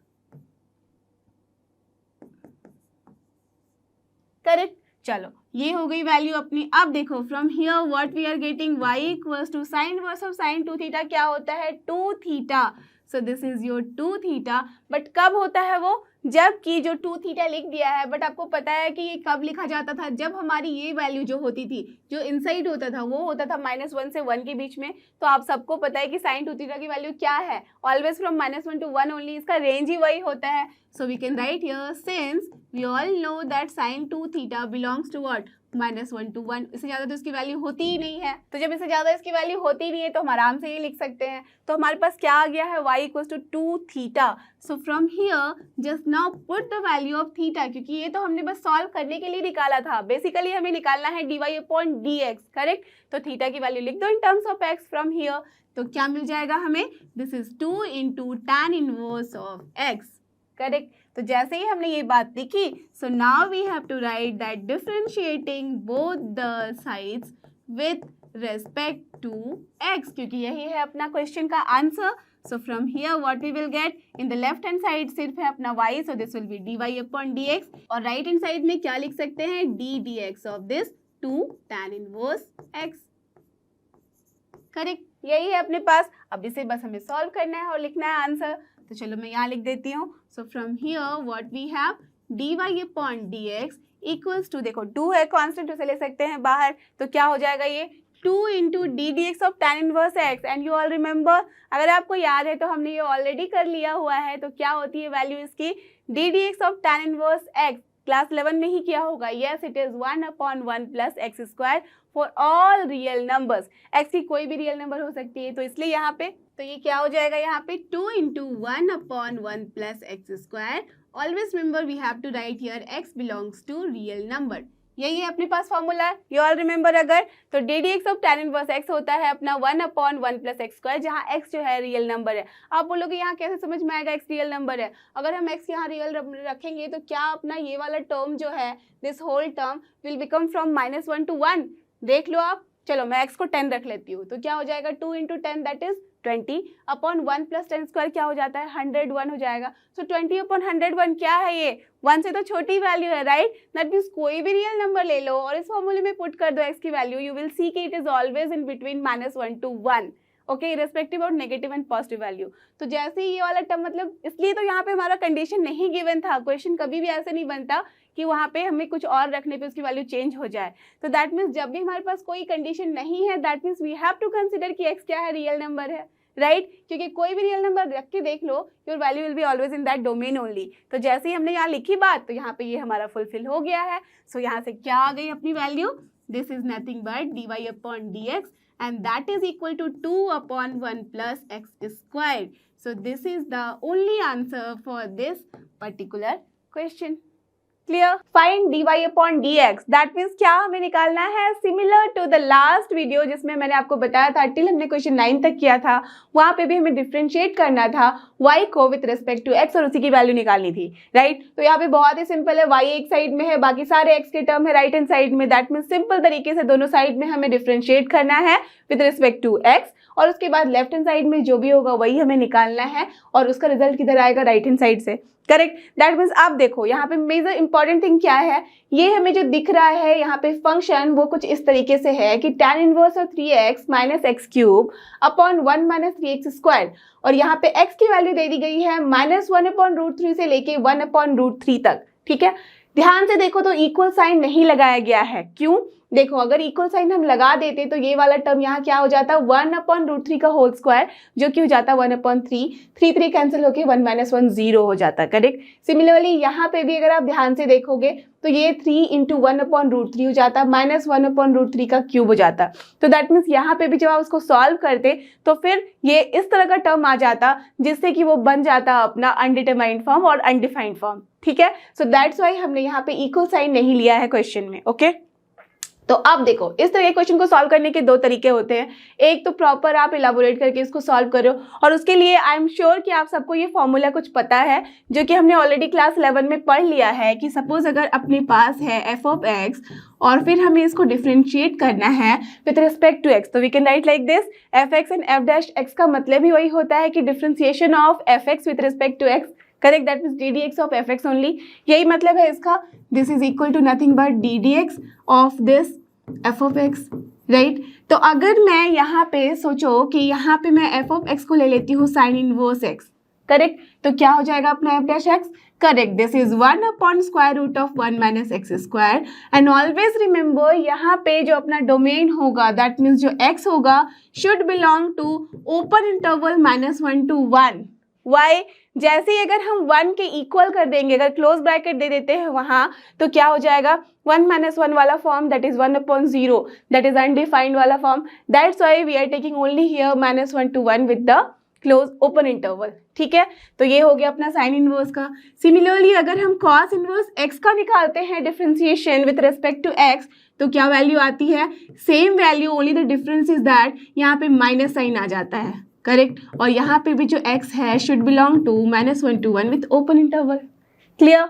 Correct, चलो ये हो गई वैल्यू अपनी। अब देखो from here what we are getting, y equals to sine inverse of sine 2 theta क्या होता है, 2 theta. So this is your 2 theta. But कब होता है वो, जबकि जो 2 थीटा लिख दिया है, बट आपको पता है कि ये कब लिखा जाता था, जब हमारी ये वैल्यू जो होती थी, जो इनसाइड होता था वो होता था -1 से 1 के बीच में। तो आप सबको पता है कि साइन 2 थीटा की वैल्यू क्या है, ऑलवेज फ्रॉम -1 to 1 ओनली, इसका रेंज ही वही होता है। So we can write here, since we all know that sine 2 theta belongs to what, -1 to 1। इससे ज़्यादा तो इसकी वैल्यू होती ही नहीं है। तो जब इससे ज़्यादा इसकी वैल्यू होती ही नहीं है तो हम आराम से ये लिख सकते हैं। तो हमारे पास क्या आ गया है, y equals to 2 theta. So from here just now put the value of theta, क्योंकि ये तो हमने बस सॉल्व करने के लिए निकाला था। बेसिकली हमें निकालना है dy अपॉन dx। करेक्ट, तो थीटा की वैल्यू लिख दो in terms of x from here. तो क्या मिल जाएगा हमें, this is 2 into tan inverse of x। Correct, तो जैसे ही हमने ये बात लिखी, so now we have to write that differentiating both the sides with respect to x, क्योंकि यही है अपना क्वेश्चन का answer. So from here what we will get, in the left hand side सिर्फ है अपना y, so this will B dy upon dx, और right hand side में क्या लिख सकते हैं, d dx of this 2 tan inverse x। Correct, यही है अपने पास। अब इसे बस हमें सॉल्व करना है और लिखना है आंसर। तो चलो मैं यहाँ लिख देती हूँ। So from here what we have, dy upon dx equals to, देखो 2 है कांस्टेंट, उसे ले सकते हैं बाहर, तो क्या हो जाएगा ये 2 into D d x of tan inverse x। And you all remember, अगर आपको याद है तो हमने ये ऑलरेडी कर लिया हुआ है। तो क्या होती है वैल्यू इसकी, D d x of tan inverse x, class 11 में ही किया होगा। Yes, it is 1 upon 1 plus x square for all real numbers. X की कोई भी रियल नंबर हो सकती है, तो इसलिए यहाँ पे तो ये क्या हो जाएगा, यहाँ पे 2 into 1 upon 1 plus x square. Always remember we have to write here x belongs to real number. यही है अपने पास फॉर्मूला, यू ऑल रिमेंबर। अगर तो d d x of tan inverse x होता है अपना 1 अपॉन 1 प्लस एक्स स्क्वायर, जहाँ x जो है रियल नंबर है। आप बोलोगे यहाँ कैसे समझ में आएगा x रियल नंबर है? अगर हम x यहाँ रियल रखेंगे तो क्या अपना ये वाला टर्म जो है, this whole term will become from -1 to 1। देख लो आप, चलो मैं x को 10 रख लेती हूँ, तो क्या हो जाएगा 2 into 10 that is 20 upon 1 plus 10 square क्या हो जाता है 101 हो जाएगा। सो 20 अपॉन 101 क्या है ये 1 से तो छोटी वैल्यू है राइट। दैट मीन्स कोई भी रियल नंबर ले लो और इस फॉर्मूले में पुट कर दो x की वैल्यू, यू विल सी कि it is always in between -1 to 1 okay irrespective of negative and positive value. तो जैसे ही ये वाला टर्म मतलब इसलिए तो यहाँ पे हमारा कंडीशन नहीं गिवन था, क्वेश्चन कभी भी ऐसे नहीं बनता कि वहाँ पे हमें कुछ और रखने पे उसकी वैल्यू चेंज हो जाए। तो दैट मीन्स जब भी हमारे पास कोई कंडीशन नहीं है that means we have to consider कि x क्या है रियल नंबर है राइट क्योंकि कोई भी रियल नंबर रख के देख लो your value will be always in that domain only. तो जैसे ही हमने यहाँ लिखी बात तो यहाँ पे ये हमारा फुलफिल हो गया है। सो यहाँ से क्या आ गई अपनी value, this is nothing but dy upon dx and that is equal to 2 upon 1 plus x squared. So this is the only answer for this particular question. Clear? Find dy upon dx. That means क्या हमें निकालना है similar to the last video जिसमें मैंने आपको बताया था till हमने क्वेश्चन 9 तक किया था, वहाँ पे भी हमें डिफ्रेंशिएट करना था y को विथ रिस्पेक्ट टू x और उसी की वैल्यू निकालनी थी राइट। तो यहाँ पे बहुत ही सिंपल है, y एक साइड में है बाकी सारे x के टर्म है राइट हैंड साइड में। दैट मीन्स सिंपल तरीके से दोनों साइड में हमें डिफ्रेंशिएट करना है विथ रिस्पेक्ट टू x और उसके बाद लेफ्ट हैंड साइड में जो भी होगा वही हमें निकालना है और उसका रिजल्ट किधर आएगा राइट हैंड साइड से करेक्ट। दैट मीन्स आप देखो यहाँ पे मेजर इंपॉर्टेंट थिंग क्या है, ये हमें जो दिख रहा है यहाँ पे फंक्शन वो कुछ इस तरीके से है कि tan inverse of 3x minus x cube upon 1 minus 3x square और यहाँ पे x की वैल्यू दे दी गई है -1/√3 से लेके 1/√3 तक। ठीक है, ध्यान से देखो तो इक्वल साइन नहीं लगाया गया है, क्यों? देखो अगर इक्वल साइन हम लगा देते तो ये वाला टर्म यहाँ क्या हो जाता 1/√3 का होल स्क्वायर जो कि हो जाता 1/3, 3 कैंसिल होके 1 - 1 0 हो जाता करेक्ट। सिमिलरली यहाँ पे भी अगर आप ध्यान से देखोगे तो ये 3 इंटू 1/√3 हो जाता -1/√3 का क्यूब हो जाता। तो दैट मीन्स यहाँ पे भी जब आप उसको सॉल्व करते तो फिर ये इस तरह का टर्म आ जाता जिससे कि वो बन जाता अपना अनडिटरमाइंड फॉर्म और अनडिफाइंड फॉर्म। ठीक है, सो दैट्स वाई हमने यहाँ पे इक्वल साइन नहीं लिया है क्वेश्चन में। ओके तो अब देखो इस तरह के क्वेश्चन को सॉल्व करने के दो तरीके होते हैं, एक तो प्रॉपर आप इलाबोरेट करके इसको सॉल्व करो और उसके लिए आई एम श्योर कि आप सबको ये फॉर्मूला कुछ पता है जो कि हमने ऑलरेडी क्लास 11 में पढ़ लिया है कि सपोज अगर अपने पास है f(x) और फिर हमें इसको डिफ्रेंशिएट करना है विथ रिस्पेक्ट टू x, तो we can write like this f(x) and f'(x) का मतलब ही वही होता है कि differentiation of f(x) with respect to x correct, that means ddx of f(x) only, यही मतलब है इसका। This is equal to nothing but ddx of this f(x) right. तो अगर मैं यहाँ पे सोचो कि यहाँ पे मैं f(x) को ले लेती हूँ साइन इनवर्स x करेक्ट, तो क्या हो जाएगा अपना f'(x) correct, this is 1/√1 minus x square and always remember यहाँ पे जो अपना डोमेन होगा दैट मीन्स जो x होगा should belong to open interval -1 to 1। Y जैसे ही अगर हम 1 के इक्वल कर देंगे, अगर क्लोज ब्रैकेट दे देते हैं वहाँ तो क्या हो जाएगा 1 - 1 वाला form that is 1/0 that is undefined वाला form. That's why we are taking only here -1 to 1 with the close open interval. ठीक है, तो ये हो गया अपना साइन इनवर्स का। सिमिलरली अगर हम कॉस इनवर्स x का निकालते हैं differentiation with respect to x तो क्या वैल्यू आती है, same value, only the difference is that यहाँ पे माइनस साइन आ जाता है करेक्ट, और यहाँ पे भी जो x है should belong to -1 to 1 with open interval. Clear?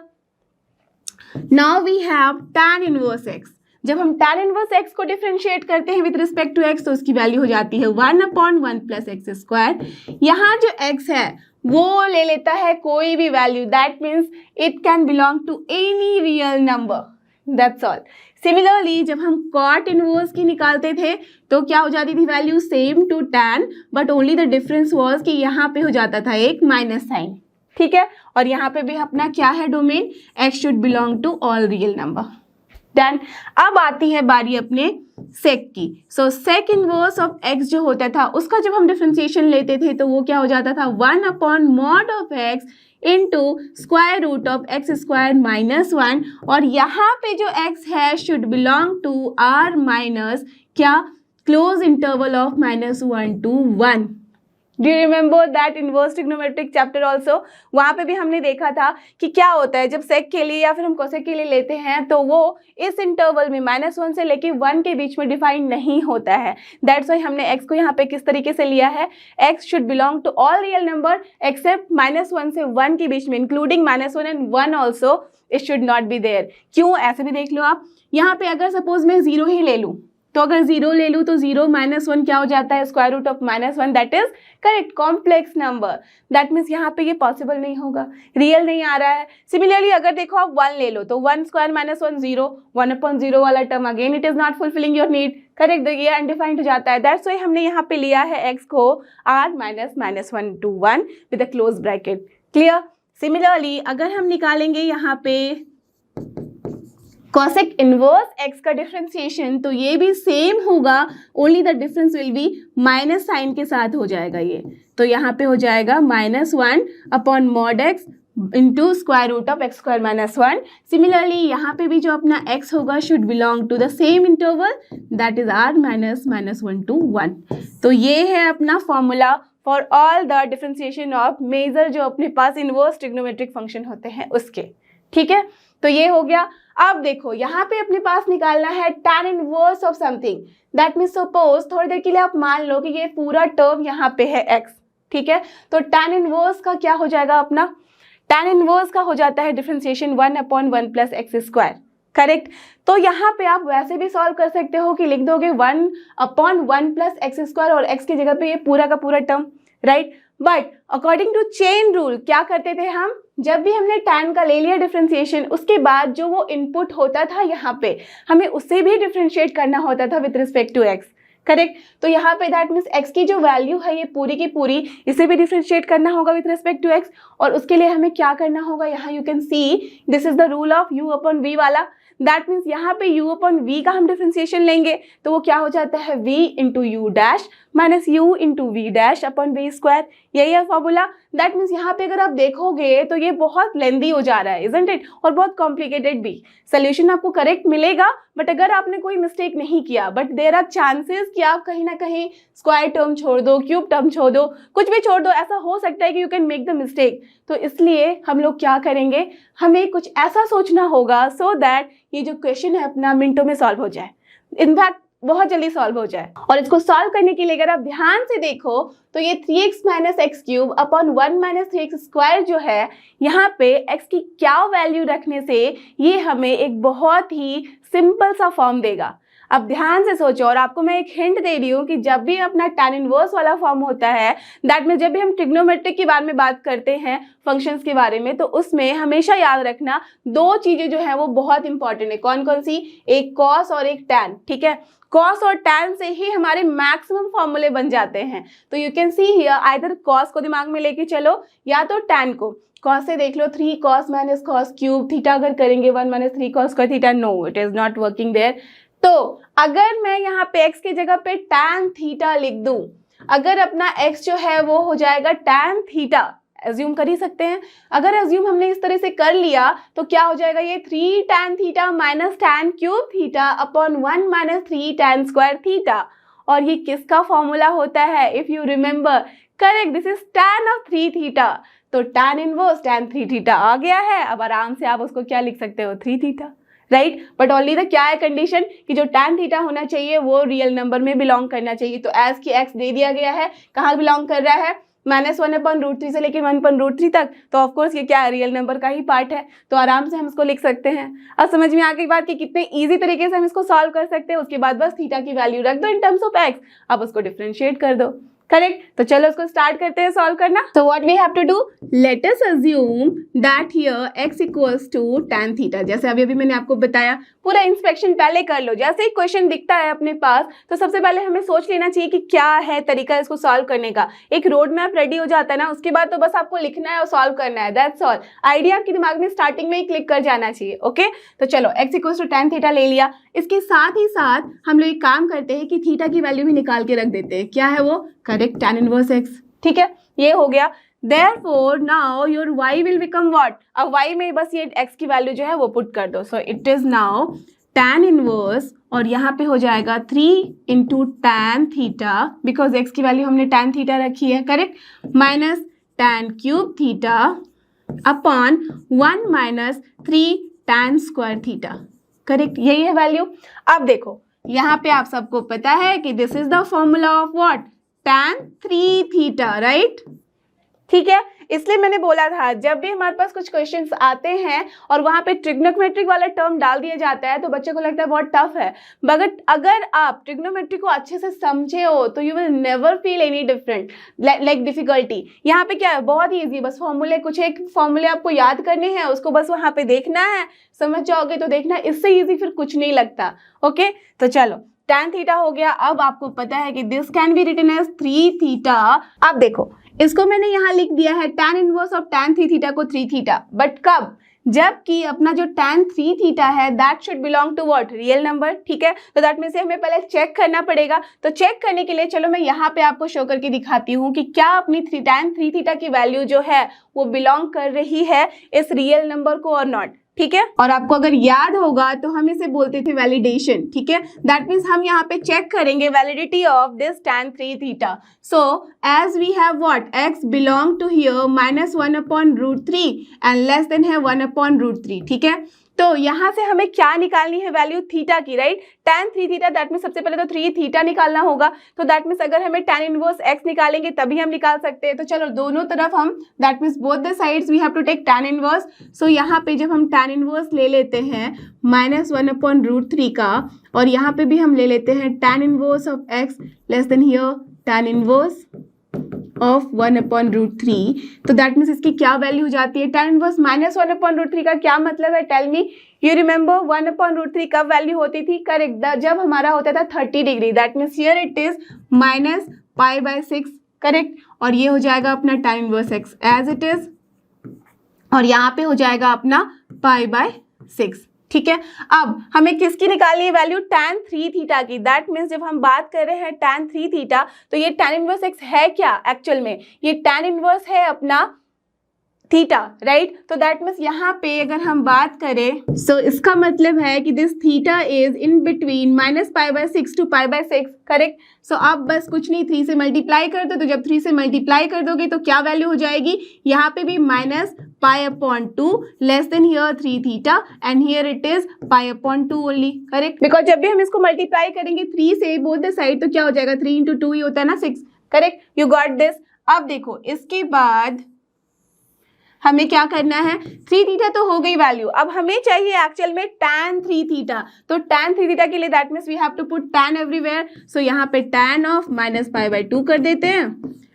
Now we have tan inverse x। जब हम tan इनवर्स x को डिफरेंशिएट करते हैं विथ रिस्पेक्ट टू x तो उसकी वैल्यू हो जाती है 1/1 प्लस एक्स स्क्वायर। यहाँ जो x है वो ले लेता है कोई भी value, that means it can belong to any real number, that's all. Similarly जब हम कॉट इनवर्स की निकालते थे तो क्या हो जाती थी value, same to tan but only the difference was कि यहाँ पे हो जाता था एक माइनस साइन। ठीक है, और यहाँ पे भी अपना क्या है domain, x should belong to all real number. Then अब आती है बारी अपने सेक की। So sec inverse of x जो होता था उसका जब हम डिफरेंशिएशन लेते थे तो वो क्या हो जाता था 1/mod of x into square root of x square -1 और यहाँ पे जो x है should belong to r minus क्या, close interval of -1 to 1। Do you remember that inverse trigonometric chapter also? वहाँ पे भी हमने देखा था कि क्या होता है जब सेक के लिए या फिर हम कोसेक के लिए लेते हैं तो वो इस इंटरवल में -1 से लेके 1 के बीच में डिफाइन नहीं होता है। दैट्स वाई हमने x को यहाँ पे किस तरीके से लिया है, x should belong to all real number except -1 से 1 के बीच में, including -1 and 1 also it should not be there. क्यों? ऐसे भी देख लो आप, यहाँ पे अगर सपोज मैं 0 ही ले लूँ तो अगर 0 ले लूँ तो 0 माइनस 1 क्या हो जाता है, square root of -1, that is correct complex number. दैट मीन्स यहाँ पे ये पॉसिबल नहीं होगा, रियल नहीं आ रहा है। सिमिलरली अगर देखो आप 1 ले लो तो 1 स्क्वायर माइनस 1 0, 1/0 वाला term again it is not fulfilling your need, correct, ये अनडिफाइंड हो जाता है। दैट्स व्हाई हमने यहाँ पे लिया है x को r -(-1 to 1) with a close bracket. Clear. Similarly अगर हम निकालेंगे यहाँ पे cosec इनवर्स x का डिफरेंशिएशन तो ये भी सेम होगा, only the difference will be minus sign के साथ हो जाएगा ये। तो यहाँ पे हो जाएगा -1/mod x into square root of x square -1। Similarly यहाँ पे भी जो अपना x होगा should belong to the same interval, that is r -(-1 to 1). तो ये है अपना formula for all the differentiation of major जो अपने पास इनवर्स ट्रिग्नोमेट्रिक फंक्शन होते हैं उसके। ठीक है, तो ये हो गया। अब देखो यहाँ पे अपने पास निकालना है tan inverse of something. That means suppose थोड़ी देर के लिए आप मान लो कि ये पूरा टर्म यहाँ पे है x, ठीक है, तो tan इनवर्स का क्या हो जाएगा अपना, tan इनवर्स का हो जाता है differentiation 1/1 plus x square, correct. तो यहाँ पे आप वैसे भी सॉल्व कर सकते हो कि लिख दोगे 1/1 प्लस एक्स स्क्वायर और x की जगह पे ये पूरा का पूरा term, right. But according to chain rule क्या करते थे हम, जब भी हमने tan का ले लिया डिफरेंशिएशन उसके बाद जो वो इनपुट होता था यहाँ पे हमें उससे भी डिफरेंशिएट करना होता था with respect to x, correct. तो यहाँ पे दैट मीन्स x की जो वैल्यू है ये पूरी की पूरी इसे भी डिफरेंशिएट करना होगा विद रिस्पेक्ट टू x, और उसके लिए हमें क्या करना होगा, यहाँ you can see this is the rule of u/v वाला। दैट मीन्स यहाँ पे u/v का हम डिफरेंशिएशन लेंगे तो वो क्या हो जाता है v into u dash minus u into v dash upon v square, यही है फॉर्मूला। दैट मीन्स यहाँ पे अगर आप देखोगे तो ये बहुत लेंदी हो जा रहा है, इजंट इट, और बहुत कॉम्प्लिकेटेड भी। सोल्यूशन आपको करेक्ट मिलेगा बट अगर आपने कोई मिस्टेक नहीं किया, बट देयर आर चांसेस कि आप कहीं ना कहीं स्क्वायर टर्म छोड़ दो, क्यूब टर्म छोड़ दो, कुछ भी छोड़ दो, ऐसा हो सकता है कि you can make the mistake. तो इसलिए हम लोग क्या करेंगे, हमें कुछ ऐसा सोचना होगा सो दैट ये जो क्वेश्चन है अपना मिनटों में सॉल्व हो जाए, इनफैक्ट बहुत जल्दी सॉल्व हो जाए। और इसको सॉल्व करने के लिए अगर आप ध्यान से देखो तो ये 3x - x³ upon 1 - 3x square जो है यहाँ पे x की क्या वैल्यू रखने से ये हमें एक बहुत ही सिंपल सा फॉर्म देगा। अब ध्यान से सोचो, और आपको मैं एक हिंट दे रही हूँ कि जब भी अपना tan इनवर्स वाला फॉर्म होता है, दैट में जब भी हम ट्रिग्नोमेट्रिक के बारे में बात करते हैं, फंक्शंस के बारे में, तो उसमें हमेशा याद रखना दो चीजें जो है वो बहुत इंपॉर्टेंट है। कौन कौन सी, एक कॉस और एक tan, ठीक है। कॉस और tan से ही हमारे मैक्सिमम फॉर्मूले बन जाते हैं। तो you can see here either cos को दिमाग में लेके चलो या तो tan को। कॉस से देख लो 3 cos minus cos cube, theta अगर करेंगे 1 - 3 cos square theta, no it is not working there. तो अगर मैं यहाँ पे x की जगह पे tan थीटा लिख दूं, अगर अपना x जो है वो हो जाएगा tan थीटा, एज्यूम कर ही सकते हैं। अगर एज्यूम हमने इस तरह से कर लिया तो क्या हो जाएगा, ये 3 tan theta minus tan cube theta upon 1 - 3 tan square theta. और ये किसका फॉर्मूला होता है, if you remember, correct, this is tan of 3 theta. तो tan इनवर्स tan 3 थीटा आ गया है। अब आराम से आप उसको क्या लिख सकते हो, 3 theta, right. But only the क्या है कंडीशन कि जो tan थीटा होना चाहिए वो रियल नंबर में बिलोंग करना चाहिए। तो एज की x दे दिया गया है, कहाँ बिलोंग कर रहा है, -1/√3 से लेकर 1/√3 तक। तो ऑफकोर्स ये क्या है, रियल नंबर का ही पार्ट है। तो आराम से हम इसको लिख सकते हैं। अब समझ में आ गई बात कि कितने इजी तरीके से हम इसको सॉल्व कर सकते हैं। उसके बाद बस थीटा की वैल्यू रख दो इन टर्म्स ऑफ x, अब उसको डिफरेंशिएट कर दो, करेक्ट। तो चलो उसको स्टार्ट करते हैं सॉल्व करना। तो what we have to do, let us assume that here x equals to tan theta. जैसे अभी मैंने आपको बताया, पूरा इंस्पेक्शन पहले कर लो। जैसे ही क्वेश्चन दिखता है अपने पास तो सबसे पहले हमें सोच लेना चाहिए कि क्या है तरीका इसको सॉल्व करने का। एक रोड मैप रेडी हो जाता है ना, उसके बाद तो बस आपको लिखना है और सॉल्व करना है, दैट्स ऑल। आइडिया आपके दिमाग में स्टार्टिंग में ही क्लिक कर जाना चाहिए, ओके। तो चलो x equals to tan theta ले लिया। इसके साथ ही साथ हम लोग एक काम करते हैं कि थीटा की वैल्यू भी निकाल के रख देते हैं। क्या है वो, करेक्ट, tan इनवर्स x, ठीक है, ये हो गया। Therefore now your y will become what? अब y में बस ये x की वैल्यू जो है वो पुट कर दो। So it is now tan inverse, और यहाँ पे हो जाएगा 3 into tan theta, because x की वैल्यू हमने tan थीटा रखी है, correct, minus tan cube theta upon 1 - 3 tan square theta, correct, यही है वैल्यू। अब देखो यहाँ पे आप सबको पता है कि this is the formula of what, tan 3 theta, right. ठीक है, इसलिए मैंने बोला था जब भी हमारे पास कुछ क्वेश्चंस आते हैं और वहां पे ट्रिग्नोमेट्रिक वाला टर्म डाल दिया जाता है तो बच्चे को लगता है बहुत टफ है, मगर अगर आप ट्रिग्नोमेट्री को अच्छे से समझे हो तो you will never feel any different like difficulty. यहाँ पे क्या है, बहुत ही ईजी, बस फॉर्मूले, कुछ एक फॉर्मूले आपको याद करने हैं, उसको बस वहां पे देखना है, समझ जाओगे तो देखना, इससे ईजी फिर कुछ नहीं लगता। ओके, तो चलो tan थीटा हो गया। अब आपको पता है कि this can be written as 3 theta. अब देखो इसको मैंने यहाँ लिख दिया है tan inverse of tan 3 theta को 3 थीटा, बट कब, जबकि अपना जो tan 3 थीटा है that should belong to what, real number. ठीक है, तो दैट मींस हमें पहले चेक करना पड़ेगा। तो चेक करने के लिए चलो मैं यहाँ पे आपको शो करके दिखाती हूँ कि क्या अपनी tan 3 थीटा की वैल्यू जो है वो बिलोंग कर रही है इस रियल नंबर को और नॉट। ठीक है, और आपको अगर याद होगा तो हम इसे बोलते थे वैलिडेशन। ठीक है, दैट मीन्स हम यहाँ पे चेक करेंगे validity of this tan 3 theta. So as we have what, x belong to here -1/√3 and less than है 1/√3। ठीक है, तो यहाँ से हमें क्या निकालनी है, वैल्यू थीटा की, right. tan 3 theta that means सबसे पहले तो 3 थीटा निकालना होगा, तो दैट मीन्स अगर हमें tan इनवर्स x निकालेंगे तभी हम निकाल सकते हैं। तो चलो दोनों तरफ हम, that means both the sides we have to take tan inverse. So यहाँ पे जब हम tan इनवर्स ले लेते हैं -1/√3 का, और यहाँ पे भी हम ले लेते हैं tan inverse of x less than here tan inverse of 1/√3, तो दैट मीन्स इसकी क्या वैल्यू हो जाती है, tan इनवर्स -1/√3 का क्या मतलब है, टेल मी। यू रिमेंबर 1/√3 कब वैल्यू होती थी, करेक्ट, जब हमारा होता था 30 degree, that means here it is -π/6, correct, और ये हो जाएगा अपना tan inverse x as it is, और यहाँ पे हो जाएगा अपना π/6। ठीक है, अब हमें किसकी निकालनी है वैल्यू, tan 3 थीटा की। दैट मीन्स जब हम बात कर रहे हैं tan 3 थीटा तो ये tan इनवर्स x है क्या, एक्चुअल में ये tan इनवर्स है अपना थीटा, राइट। तो दैट मीन्स यहाँ पे अगर हम बात करें सो इसका मतलब है कि this theta is in between -π/6 to π/6, correct. So अब बस कुछ नहीं, 3 से मल्टीप्लाई कर दो, तो जब 3 से मल्टीप्लाई कर दोगे तो क्या वैल्यू हो जाएगी, यहाँ पे भी -π/2 less than here 3 theta and here it is π/2 only, correct, because जब भी हम इसको मल्टीप्लाई करेंगे 3 से बोथ द साइड तो क्या हो जाएगा, 3 × 2 ही होता है ना 6, करेक्ट, यू गॉट दिस। अब देखो इसके बाद हमें क्या करना है, 3 थीटा तो हो गई वैल्यू, अब हमें चाहिए एक्चुअल में tan 3 थीटा। तो tan 3 थीटा के लिए that means we have to put tan everywhere. So यहाँ पे tan ऑफ -π/2 कर देते हैं,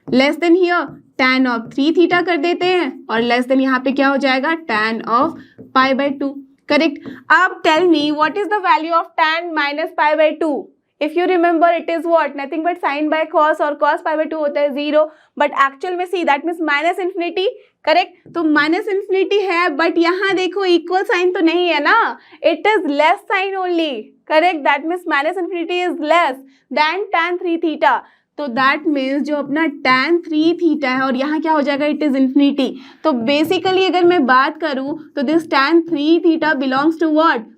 less than here tan of 3 theta कर देते हैं, और लेस देन यहाँ पे क्या हो जाएगा, tan ऑफ π/2, करेक्ट। अब tell me what is the value of tan -π/2। If you remember it is what, nothing but sin by cos, और cos π/2 होता है 0, बट एक्चुअल में सी दैट मीन्स -∞, करेक्ट। तो -∞ है, बट यहाँ देखो इक्वल साइन तो नहीं है ना, it is less sign only, correct, that means -∞ is less than tan 3 theta. तो दैट मीन्स जो अपना tan 3 थीटा है और यहाँ क्या हो जाएगा, इट इज इन्फिनिटी। तो बेसिकली अगर मैं बात करूँ तो this tan 3 theta belongs to what,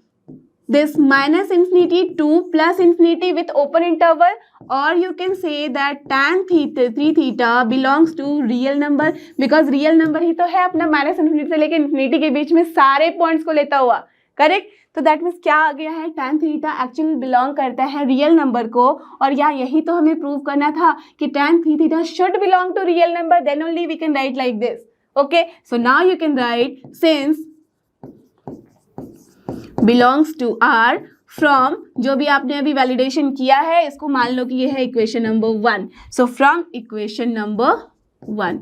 this -∞ to +∞ with open interval, or you can say that tan 3 theta belongs to real number, because real number ही तो है अपना -∞ से लेके इन्फिनिटी के बीच में सारे पॉइंट्स को लेता हुआ, करेक्ट। तो दैट मीन्स क्या आ गया है, tan थीटा एक्चुअली बिलोंग करता है रियल नंबर को, और यहाँ यही तो हमें प्रूव करना था कि tan 3 theta should belong to real number, then only we can write like this. Okay, so now you can write since belongs to R from, जो भी आपने अभी वैलिडेशन किया है इसको मान लो कि ये है equation number 1। So from equation number 1,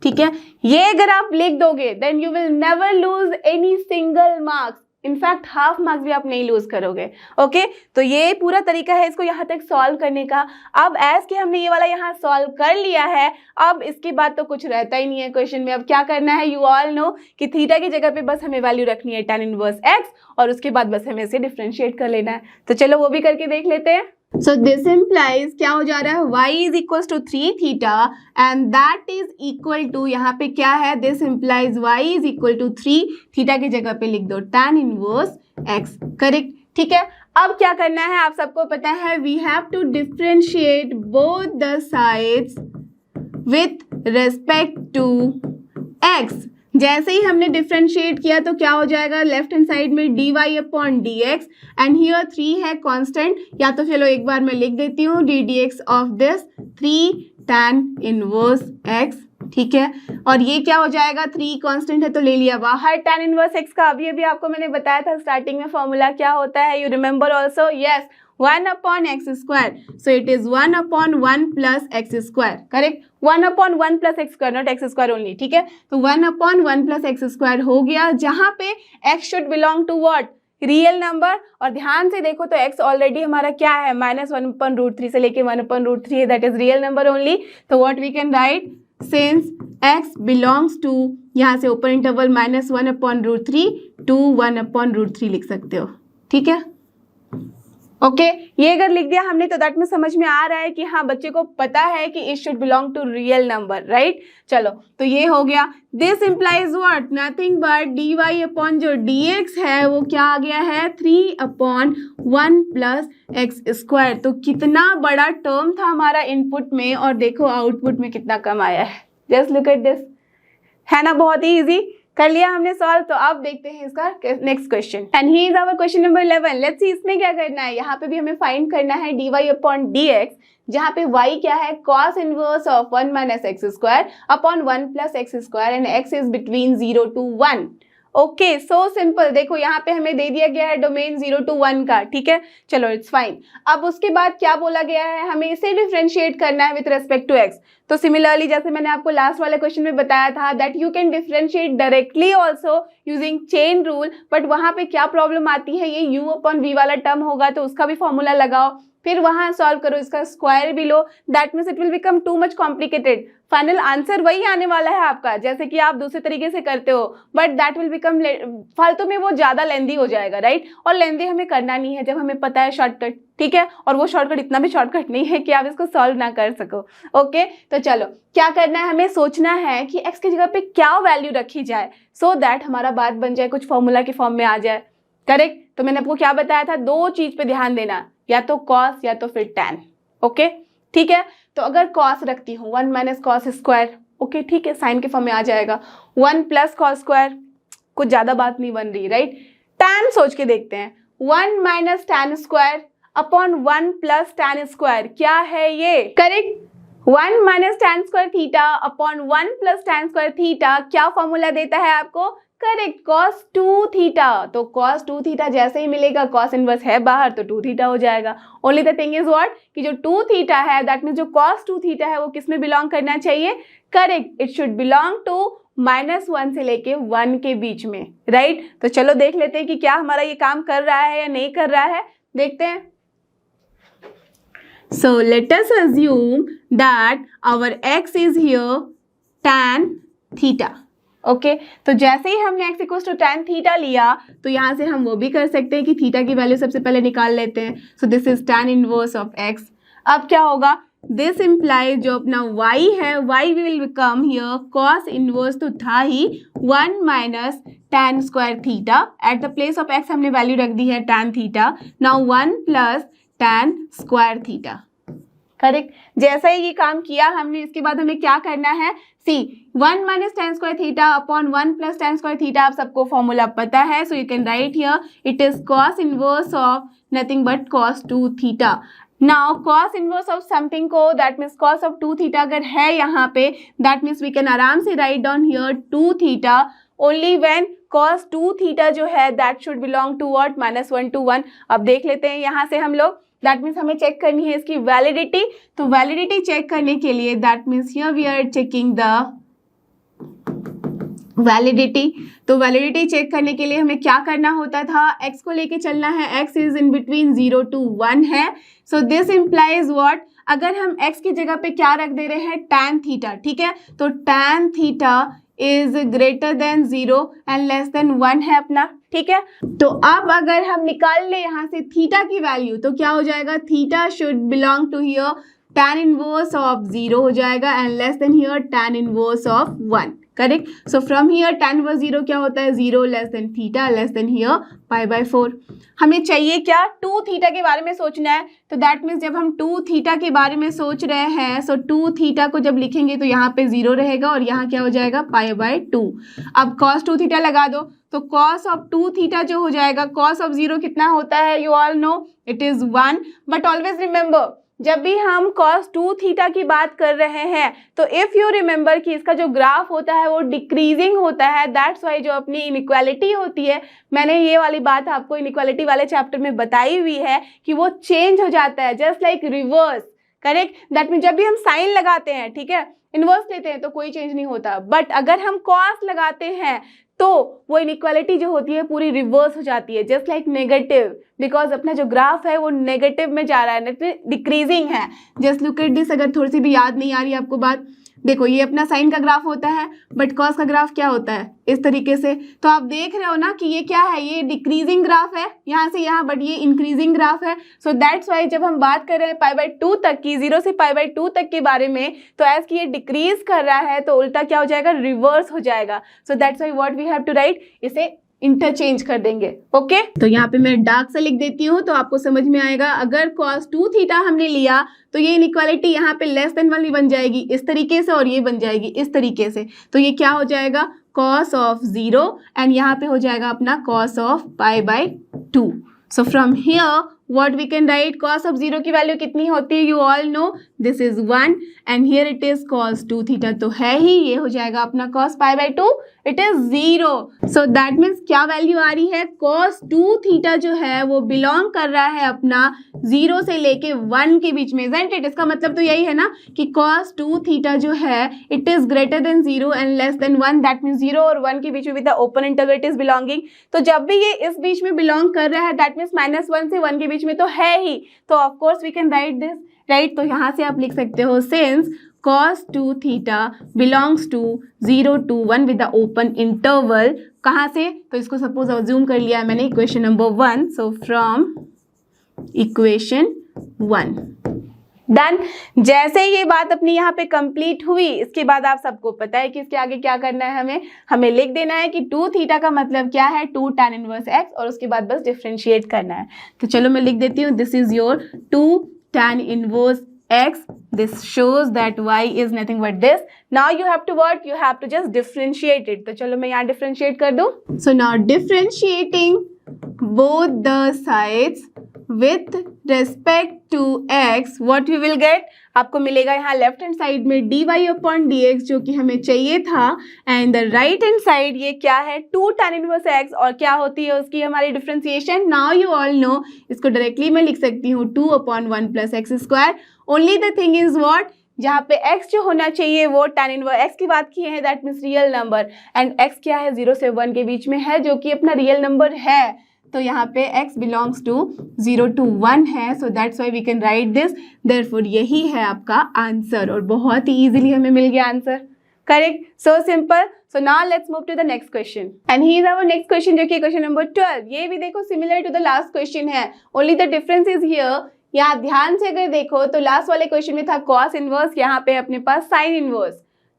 ठीक है, ये अगर आप लिख दोगे then you will never lose any single marks, in fact half marks भी आप नहीं लूज करोगे। ओके, तो ये पूरा तरीका है इसको यहाँ तक सॉल्व करने का। अब एज कि हमने ये वाला यहाँ सॉल्व कर लिया है, अब इसके बाद तो कुछ रहता ही नहीं है क्वेश्चन में। अब क्या करना है, यू ऑल नो कि थीटा की जगह पे बस हमें वैल्यू रखनी है tan इनवर्स x, और उसके बाद बस हमें इसे डिफ्रेंशिएट कर लेना है। तो चलो वो भी करके देख लेते हैं। सो दिस इम्प्लाइज क्या हो जा रहा है, y is equal to 3 theta and that is equal to, यहाँ पे क्या है, this implies y is equal to 3 theta की जगह पे लिख दो tan इनवर्स x, करेक्ट, ठीक है। अब क्या करना है, आप सबको पता है we have to differentiate both the sides with respect to x। जैसे ही हमने डिफ्रेंशिएट किया तो क्या हो जाएगा, लेफ्ट हैंड साइड में dy/dx एंड हियर 3 है कांस्टेंट, या तो चलो एक बार मैं लिख देती हूँ ddx of this 3 tan inverse x ठीक है, और ये क्या हो जाएगा, 3 कांस्टेंट है तो ले लिया बाहर। tan इनवर्स x का अभी आपको मैंने बताया था स्टार्टिंग में फॉर्मूला क्या होता है, you remember also, yes, 1/x², so it is 1/1 plus x square, correct, 1/1 plus x square, not x square only, ठीक है, तो 1/1 प्लस एक्स स्क्वायर हो गया, जहां पे x should belong to what, real number. और ध्यान से देखो तो x ऑलरेडी हमारा क्या है, -1/√3 से लेके 1/√3 है, that is real number only. तो what we can write, since x belongs to, यहाँ से ओपन इंटरवल -1/√3 टू 1/√3 लिख सकते हो, ठीक है, ओके ये अगर लिख दिया हमने तो दैट में समझ में आ रहा है कि हाँ बच्चे को पता है कि it should belong to real number, right. चलो तो ये हो गया, this implies what, nothing but dy upon जो dx है वो क्या आ गया है, 3/1 प्लस एक्स स्क्वायर। तो कितना बड़ा टर्म था हमारा इनपुट में, और देखो आउटपुट में कितना कम आया है, जस्ट लुक एट दिस, है ना, बहुत ही इजी कर लिया हमने सॉल्व। तो अब देखते हैं इसका next question, and he is our question number 11। Let's see इसमें क्या करना है, यहाँ पे भी हमें फाइंड करना है dy अपॉन dx, जहाँ पे y क्या है, cos inverse of 1 minus x square upon 1 plus x square, and x is between 0 to 1। Okay so simple, देखो यहाँ पे हमें दे दिया गया है डोमेन 0 to 1 का, ठीक है, चलो इट्स फाइन। अब उसके बाद क्या बोला गया है, हमें इसे डिफरेंशिएट करना है विथ रेस्पेक्ट टू x। तो सिमिलरली जैसे मैंने आपको लास्ट वाले क्वेश्चन में बताया था that you can differentiate directly also using chain rule, but वहां पे क्या प्रॉब्लम आती है, ये u अपॉन v वाला टर्म होगा तो उसका भी फॉर्मूला लगाओ, फिर वहां सॉल्व करो, इसका स्क्वायर भी लो, that means it will become too much complicated. Final answer वही आने वाला है आपका जैसे कि आप दूसरे तरीके से करते हो, बट दैट विल बिकम फालतू में वो ज्यादा लेंदी हो जाएगा, राइट। और लेंदी हमें करना नहीं है जब हमें पता है शॉर्टकट, ठीक है, और वो शॉर्टकट इतना भी शॉर्टकट नहीं है कि आप इसको सॉल्व ना कर सको। ओके तो चलो क्या करना है, हमें सोचना है कि x की जगह पे क्या वैल्यू रखी जाए सो दैट हमारा बात बन जाए, कुछ फॉर्मूला के फॉर्म में आ जाए, करेक्ट। तो मैंने आपको क्या बताया था, दो चीज पे ध्यान देना, या तो cos या तो फिर tan, ओके ठीक है। तो अगर cos रखती हूँ 1 माइनस कॉस स्क्वायर, ओके ठीक है, साइन के फॉर्म में आ जाएगा, 1 प्लस कॉस स्क्वायर, कुछ ज्यादा बात नहीं बन रही, राइट। tan सोच के देखते हैं, 1 minus tan square upon 1 plus tan square, क्या है ये, correct, 1 minus tan square theta upon 1 plus tan square theta क्या फॉर्मूला देता है आपको, करेक्ट, cos 2 थीटा। तो cos 2 थीटा जैसे ही मिलेगा, cos इनवर्स है बाहर तो 2 थीटा हो जाएगा। Only the thing is what कि जो 2 थीटा है दैट मीन्स जो cos 2 थीटा है वो किस में बिलोंग करना चाहिए, correct, it should belong to -1 से लेके 1 के बीच में, राइट। तो चलो देख लेते हैं कि क्या हमारा ये काम कर रहा है या नहीं कर रहा है, देखते हैं। So let us assume that our x is here tan theta, okay तो जैसे ही हमने x equals to tan theta लिया तो यहाँ से हम वो भी कर सकते हैं कि थीटा की वैल्यू सबसे पहले निकाल लेते हैं। So this is tan inverse of x। अब क्या होगा, दिस इम्प्लाइज जो अपना y है, y will become here cos inverse तो था ही 1 minus tan square theta, at the place of x हमने वैल्यू रख दी है tan theta, now 1 plus tan square theta, correct. जैसा ही ये काम किया हमने, इसके बाद हमें क्या करना है, see 1 minus tan square theta upon 1 plus tan square theta, आप सबको फॉर्मूला पता है, so you can write here it is cos inverse of nothing but cos 2 theta. Now cos inverse of something को that means cos of 2 theta अगर है यहाँ पे, that means we can आराम से write down here 2 theta only when cos 2 theta जो है that should belong to what, -1 to 1। अब देख लेते हैं यहाँ से हम लोग, दैट मीन्स हमें चेक करनी है इसकी वैलिडिटी। तो वैलिडिटी चेक करने के लिए that means here we are checking the validity. तो वैलिडिटी चेक करने के लिए हमें क्या करना होता था, x को लेके चलना है, x is in between 0 to 1 है। सो दिस इम्प्लाइज व्हाट, अगर हम x की जगह पे क्या रख दे रहे हैं, tan थीटा, ठीक है, तो tan theta is greater than 0 and less then 1 है अपना, ठीक है। तो अब अगर हम निकाल ले यहाँ से थीटा की वैल्यू तो क्या हो जाएगा, theta should belong to here tan inverse of 0 हो जाएगा and less than here tan inverse of 1, correct. So from here tan inverse 0 क्या होता है, 0 less than theta less than here π/4। हमें चाहिए क्या, 2 थीटा के बारे में सोचना है। तो दैट मीन्स जब हम 2 थीटा के बारे में सोच रहे हैं, सो 2 थीटा को जब लिखेंगे तो यहाँ पे 0 रहेगा और यहाँ क्या हो जाएगा, π/2। अब cos 2 थीटा लगा दो तो cos ऑफ 2 थीटा जो हो जाएगा, cos ऑफ 0 कितना होता है, you all no it is 1, but always remember जब भी हम cos 2 थीटा की बात कर रहे हैं तो इफ़ यू रिमेंबर कि इसका जो ग्राफ होता है वो डिक्रीजिंग होता है, दैट्स वाई जो अपनी इनइक्वालिटी होती है, मैंने ये वाली बात आपको इनइक्वालिटी वाले चैप्टर में बताई हुई है कि वो चेंज हो जाता है just like reverse, correct. That mean जब भी हम साइन लगाते हैं, ठीक है, इनवर्स लेते हैं तो कोई चेंज नहीं होता, बट अगर हम कॉस लगाते हैं तो वो इनइक्वालिटी जो होती है पूरी रिवर्स हो जाती है, जस्ट लाइक नेगेटिव, बिकॉज अपना जो ग्राफ है वो नेगेटिव में जा रहा है, डिक्रीजिंग है। जस्ट लुक एट दिस, अगर थोड़ी सी भी याद नहीं आ रही आपको बात, देखो ये अपना साइन का ग्राफ होता है बट कॉस का ग्राफ क्या होता है, इस तरीके से। तो आप देख रहे हो ना कि ये क्या है, ये डिक्रीजिंग ग्राफ है यहाँ से यहाँ, बट ये इंक्रीजिंग ग्राफ है। सो दैट्स वाई जब हम बात कर रहे हैं π/2 तक की, 0 से π/2 तक के बारे में, तो एज कि ये डिक्रीज कर रहा है तो उल्टा क्या हो जाएगा, रिवर्स हो जाएगा। So that's why what we have to write, इसे इंटरचेंज कर देंगे, ओके। तो यहाँ पे मैं डार्क से लिख देती हूँ तो आपको समझ में आएगा। अगर cos 2 थीटा हमने लिया तो ये इनइक्वालिटी यहाँ पे लेस देन वाली बन जाएगी इस तरीके से, और ये बन जाएगी इस तरीके से। तो ये क्या हो जाएगा, cos ऑफ 0, एंड यहाँ पे हो जाएगा अपना cos of π/2। So from here what we can write, cos of 0 की वैल्यू कितनी होती है, you all know this is 1 and here it is cos 2 theta, तो है ही, ये हो जाएगा अपना cos π/2, it is 0। so that means क्या वैल्यू आ रही है, cos 2 थीटा जो है वो बिलोंग कर रहा है अपना 0 से लेके 1 के बीच में, isn't it? इसका मतलब तो यही है ना कि cos 2 थीटा जो है it is greater than 0 and less than 1, that means 0 और 1 के बीच में with the open interval it is belonging। तो जब भी ये इस बीच में बिलोंग कर रहा है that means -1 से 1 के बीच में तो है ही, तो of course we can write this, right. तो यहाँ से आप लिख सकते हो since cos 2 theta belongs to 0 to 1 with the open interval, कहाँ से, तो इसको सपोज अज्यूम कर लिया है मैंने equation number 1, so from equation 1। Done. जैसे ये बात अपनी यहाँ पे कंप्लीट हुई, इसके बाद आप सबको पता है कि इसके आगे क्या करना है, हमें लिख देना है कि 2 थीटा का मतलब क्या है, 2 tan इनवर्स x, और उसके बाद बस डिफ्रेंशिएट करना है। तो चलो मैं लिख देती हूँ, this is your 2 tan inverse x, this shows that y is nothing but this। now you have to what, you have to just differentiate it। तो चलो मैं यहाँ डिफ्रेंशिएट कर दूँ। so now differentiating both the sides with respect to x, what we will get, आपको मिलेगा यहाँ left hand side में dy/dx जो कि हमें चाहिए था, and the right hand side ये क्या है, 2 tan इनवर्स x, और क्या होती है उसकी हमारी differentiation, now you all no, इसको डायरेक्टली मैं लिख सकती हूँ 2/1 + x²। Only the thing is what, जहाँ पे x जो होना चाहिए वो tan इनवर्स x की बात की है, that means real number, and x क्या है, 0 से 1 के बीच में है जो कि अपना रियल नंबर है। तो यहाँ पे x बिलोंग्स टू 0 to 1 है, so that's why we can write this, therefore यही है आपका आंसर, और बहुत ही इजीली हमें मिल गया answer, correct, so simple. So now let's move to the next question, and he is our next question जो कि क्वेश्चन नंबर 12। ये भी देखो similar to the last question है, only the difference is here, यहाँ ध्यान से अगर देखो तो लास्ट वाले क्वेश्चन में था cos इनवर्स, यहाँ पे अपने पास sin इनवर्स।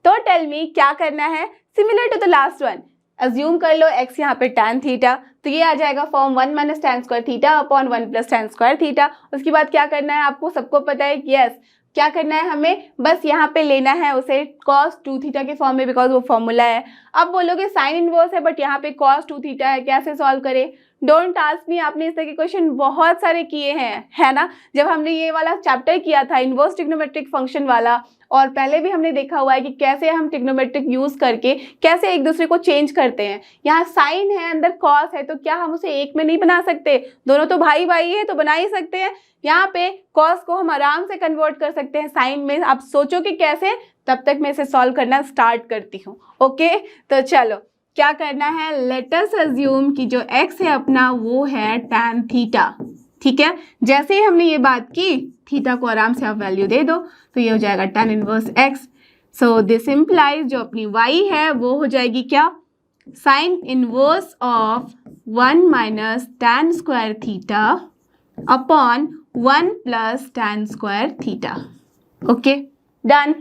तो टेल मी क्या करना है, similar to the last one, assume कर लो x यहाँ पे tan थीटा, तो ये आ जाएगा form 1 - tan² theta upon 1 + tan² theta. उसके बाद क्या करना है, आपको सबको पता है, यस, क्या करना है हमें, बस यहाँ पे लेना है उसे cos 2 थीटा के फॉर्म में, बिकॉज वो फॉर्मूला है। अब बोलोगे sin इनवर्स है बट यहाँ पे cos 2 थीटा है, कैसे सॉल्व करें, डोंट आस्क मी, आपने इस तरह के क्वेश्चन बहुत सारे किए हैं, है ना। जब हमने ये वाला चैप्टर किया था इनवर्स ट्रिग्नोमेट्रिक फंक्शन वाला, और पहले भी हमने देखा हुआ है कि कैसे हम ट्रिग्नोमेट्रिक यूज करके कैसे एक दूसरे को चेंज करते हैं। यहाँ साइन है, अंदर कॉस है, तो क्या हम उसे एक में नहीं बना सकते, दोनों तो भाई भाई है तो बना ही सकते हैं। यहाँ पे कॉस को हम आराम से कन्वर्ट कर सकते हैं साइन में, आप सोचो कि कैसे, तब तक मैं इसे सॉल्व करना स्टार्ट करती हूँ, ओके। तो चलो क्या करना है, लेट अस अज्यूम कि जो x है अपना वो है tan थीटा, ठीक है। जैसे ही हमने ये बात की, थीटा को आराम से आप वैल्यू दे दो, तो ये हो जाएगा tan inverse x। So this implies जो अपनी y है वो हो जाएगी क्या, sin inverse of 1 - tan² theta upon 1 + tan² theta, okay, done.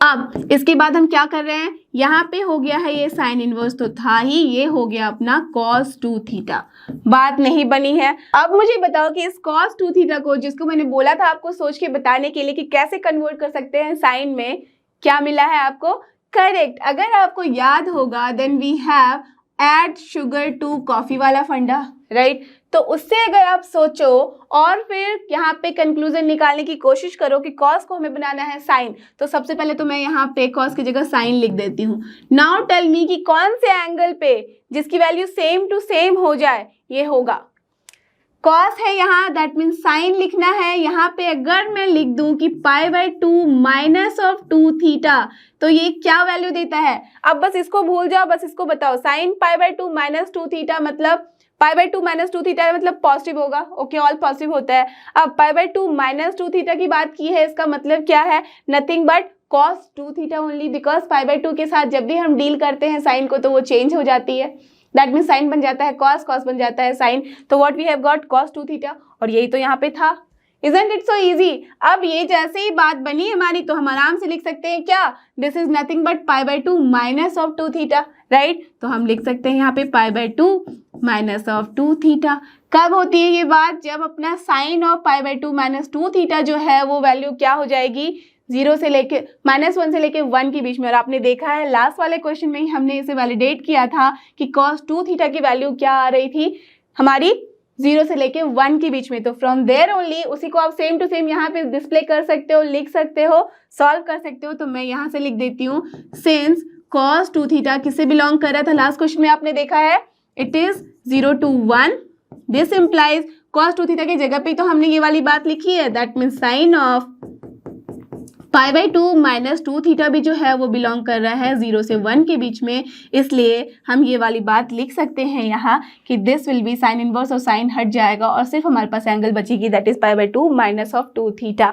अब इसके बाद हम क्या कर रहे हैं, यहाँ पे हो गया है ये साइन इनवर्स तो था ही, ये हो गया अपना cos 2 थीटा, बात नहीं बनी है। अब मुझे बताओ कि इस cos 2 थीटा को, जिसको मैंने बोला था आपको सोच के बताने के लिए कि कैसे कन्वर्ट कर सकते हैं साइन में, क्या मिला है आपको, करेक्ट। अगर आपको याद होगा then we have add sugar to coffee वाला फंडा, राइट। तो उससे अगर आप सोचो और फिर यहाँ पे कंक्लूजन निकालने की कोशिश करो कि कॉस को हमें बनाना है साइन, तो सबसे पहले तो मैं यहाँ पे कॉस की जगह साइन लिख देती हूँ। नाउ टेल मी कि कौन से एंगल पे जिसकी वैल्यू सेम टू सेम हो जाए ये होगा। कॉस है यहाँ, दैट मीन्स साइन लिखना है। यहाँ पे अगर मैं लिख दूं कि π/2 माइनस ऑफ 2 थीटा, तो ये क्या वैल्यू देता है? अब बस इसको भूल जाओ, बस इसको बताओ। साइन π/2 माइनस 2 थीटा मतलब π/2 माइनस 2 थीटा मतलब पॉजिटिव होगा। ओके, ऑल पॉजिटिव होता है। अब π/2 माइनस 2 थीटा की बात की है, इसका मतलब क्या है? Nothing but cos 2 theta only, because π/2 के साथ जब भी हम डील करते हैं साइन को तो वो चेंज हो जाती है। दैट मीन साइन बन जाता है cos, cos बन जाता है साइन। तो what we have got cos 2 theta, और यही तो यहाँ पे था। Isn't it so easy? अब ये जैसे ही बात बनी हमारी तो हम आराम से लिख सकते हैं क्या? This is nothing but π/2 minus of 2 theta, right? तो हम लिख सकते हैं यहाँ पे π/2 माइनस ऑफ 2 थीटा। कब होती है ये बात? जब अपना साइन ऑफ π/2 माइनस 2 थीटा जो है वो वैल्यू क्या हो जाएगी? 0 से लेके -1 से लेके 1 के बीच में। और आपने देखा है लास्ट वाले क्वेश्चन में ही हमने इसे वैलिडेट किया था कि cos 2 थीटा की वैल्यू क्या आ रही थी हमारी? 0 से लेके 1 के बीच में। तो फ्रॉम देयर ओनली उसी को आप सेम टू सेम यहाँ पे डिस्प्ले कर सकते हो, लिख सकते हो, सॉल्व कर सकते हो। तो मैं यहाँ से लिख देती हूँ सिंस cos 2 थीटा किससे बिलोंग कर रहा था? लास्ट क्वेश्चन में आपने देखा है it is 0 to 1, this implies cos 2 theta की जगह पे तो हमने ये वाली बात लिखी है, that mean sine of π/2 minus 2 theta भी जो है वो बिलोंग कर रहा है 0 से 1 के बीच में। इसलिए हम ये वाली बात लिख सकते हैं यहाँ कि this will be sine inverse, और साइन हट जाएगा और सिर्फ हमारे पास एंगल बचेगी, that is π/2 minus of 2 theta.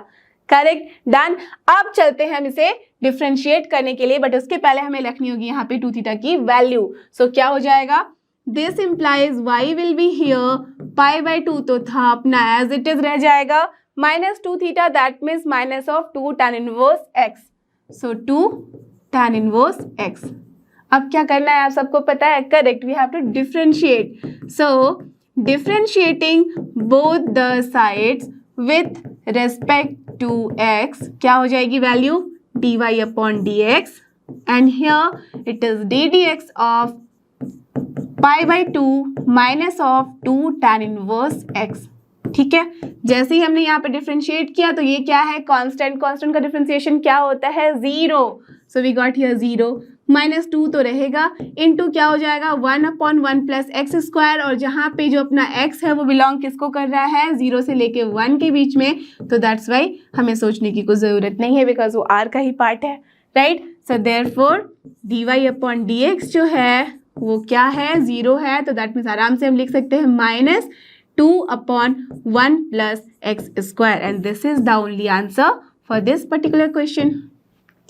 Correct, done. अब चलते हैं हम इसे डिफ्रेंशिएट करने के लिए, बट उसके पहले हमें रखनी होगी यहाँ पे 2 थीटा की वैल्यू। सो क्या हो जाएगा? This implies y will be here π/2 तो था अपना एज इट इज रह जाएगा minus 2 theta, that means minus of 2 tan inverse x। So 2 tan inverse x। अब क्या करना है आप सबको पता है? Correct, we have to differentiate. So differentiating both the sides with respect to x, क्या हो जाएगी value? dy/dx, and here it is ddx of π/2 minus of 2 tan inverse x। ठीक है, जैसे ही हमने यहाँ पे डिफ्रेंशिएट किया तो ये क्या है? कांस्टेंट। कांस्टेंट का डिफ्रेंशिएशन क्या होता है? 0। सो वी गॉट हियर 0, -2 तो रहेगा, इनटू क्या हो जाएगा? 1/1 प्लस एक्स स्क्वायर, और जहाँ पे जो अपना x है वो बिलोंग किसको कर रहा है? 0 से लेके 1 के बीच में। तो दैट्स वाई हमें सोचने की कोई ज़रूरत नहीं है, बिकॉज वो r का ही पार्ट है, राइट? सो देयरफॉर dy/dx जो है वो क्या है? 0 है। तो दैट मीन्स आराम से हम लिख सकते हैं -2/1 plus x square, and this is the only answer for this particular question.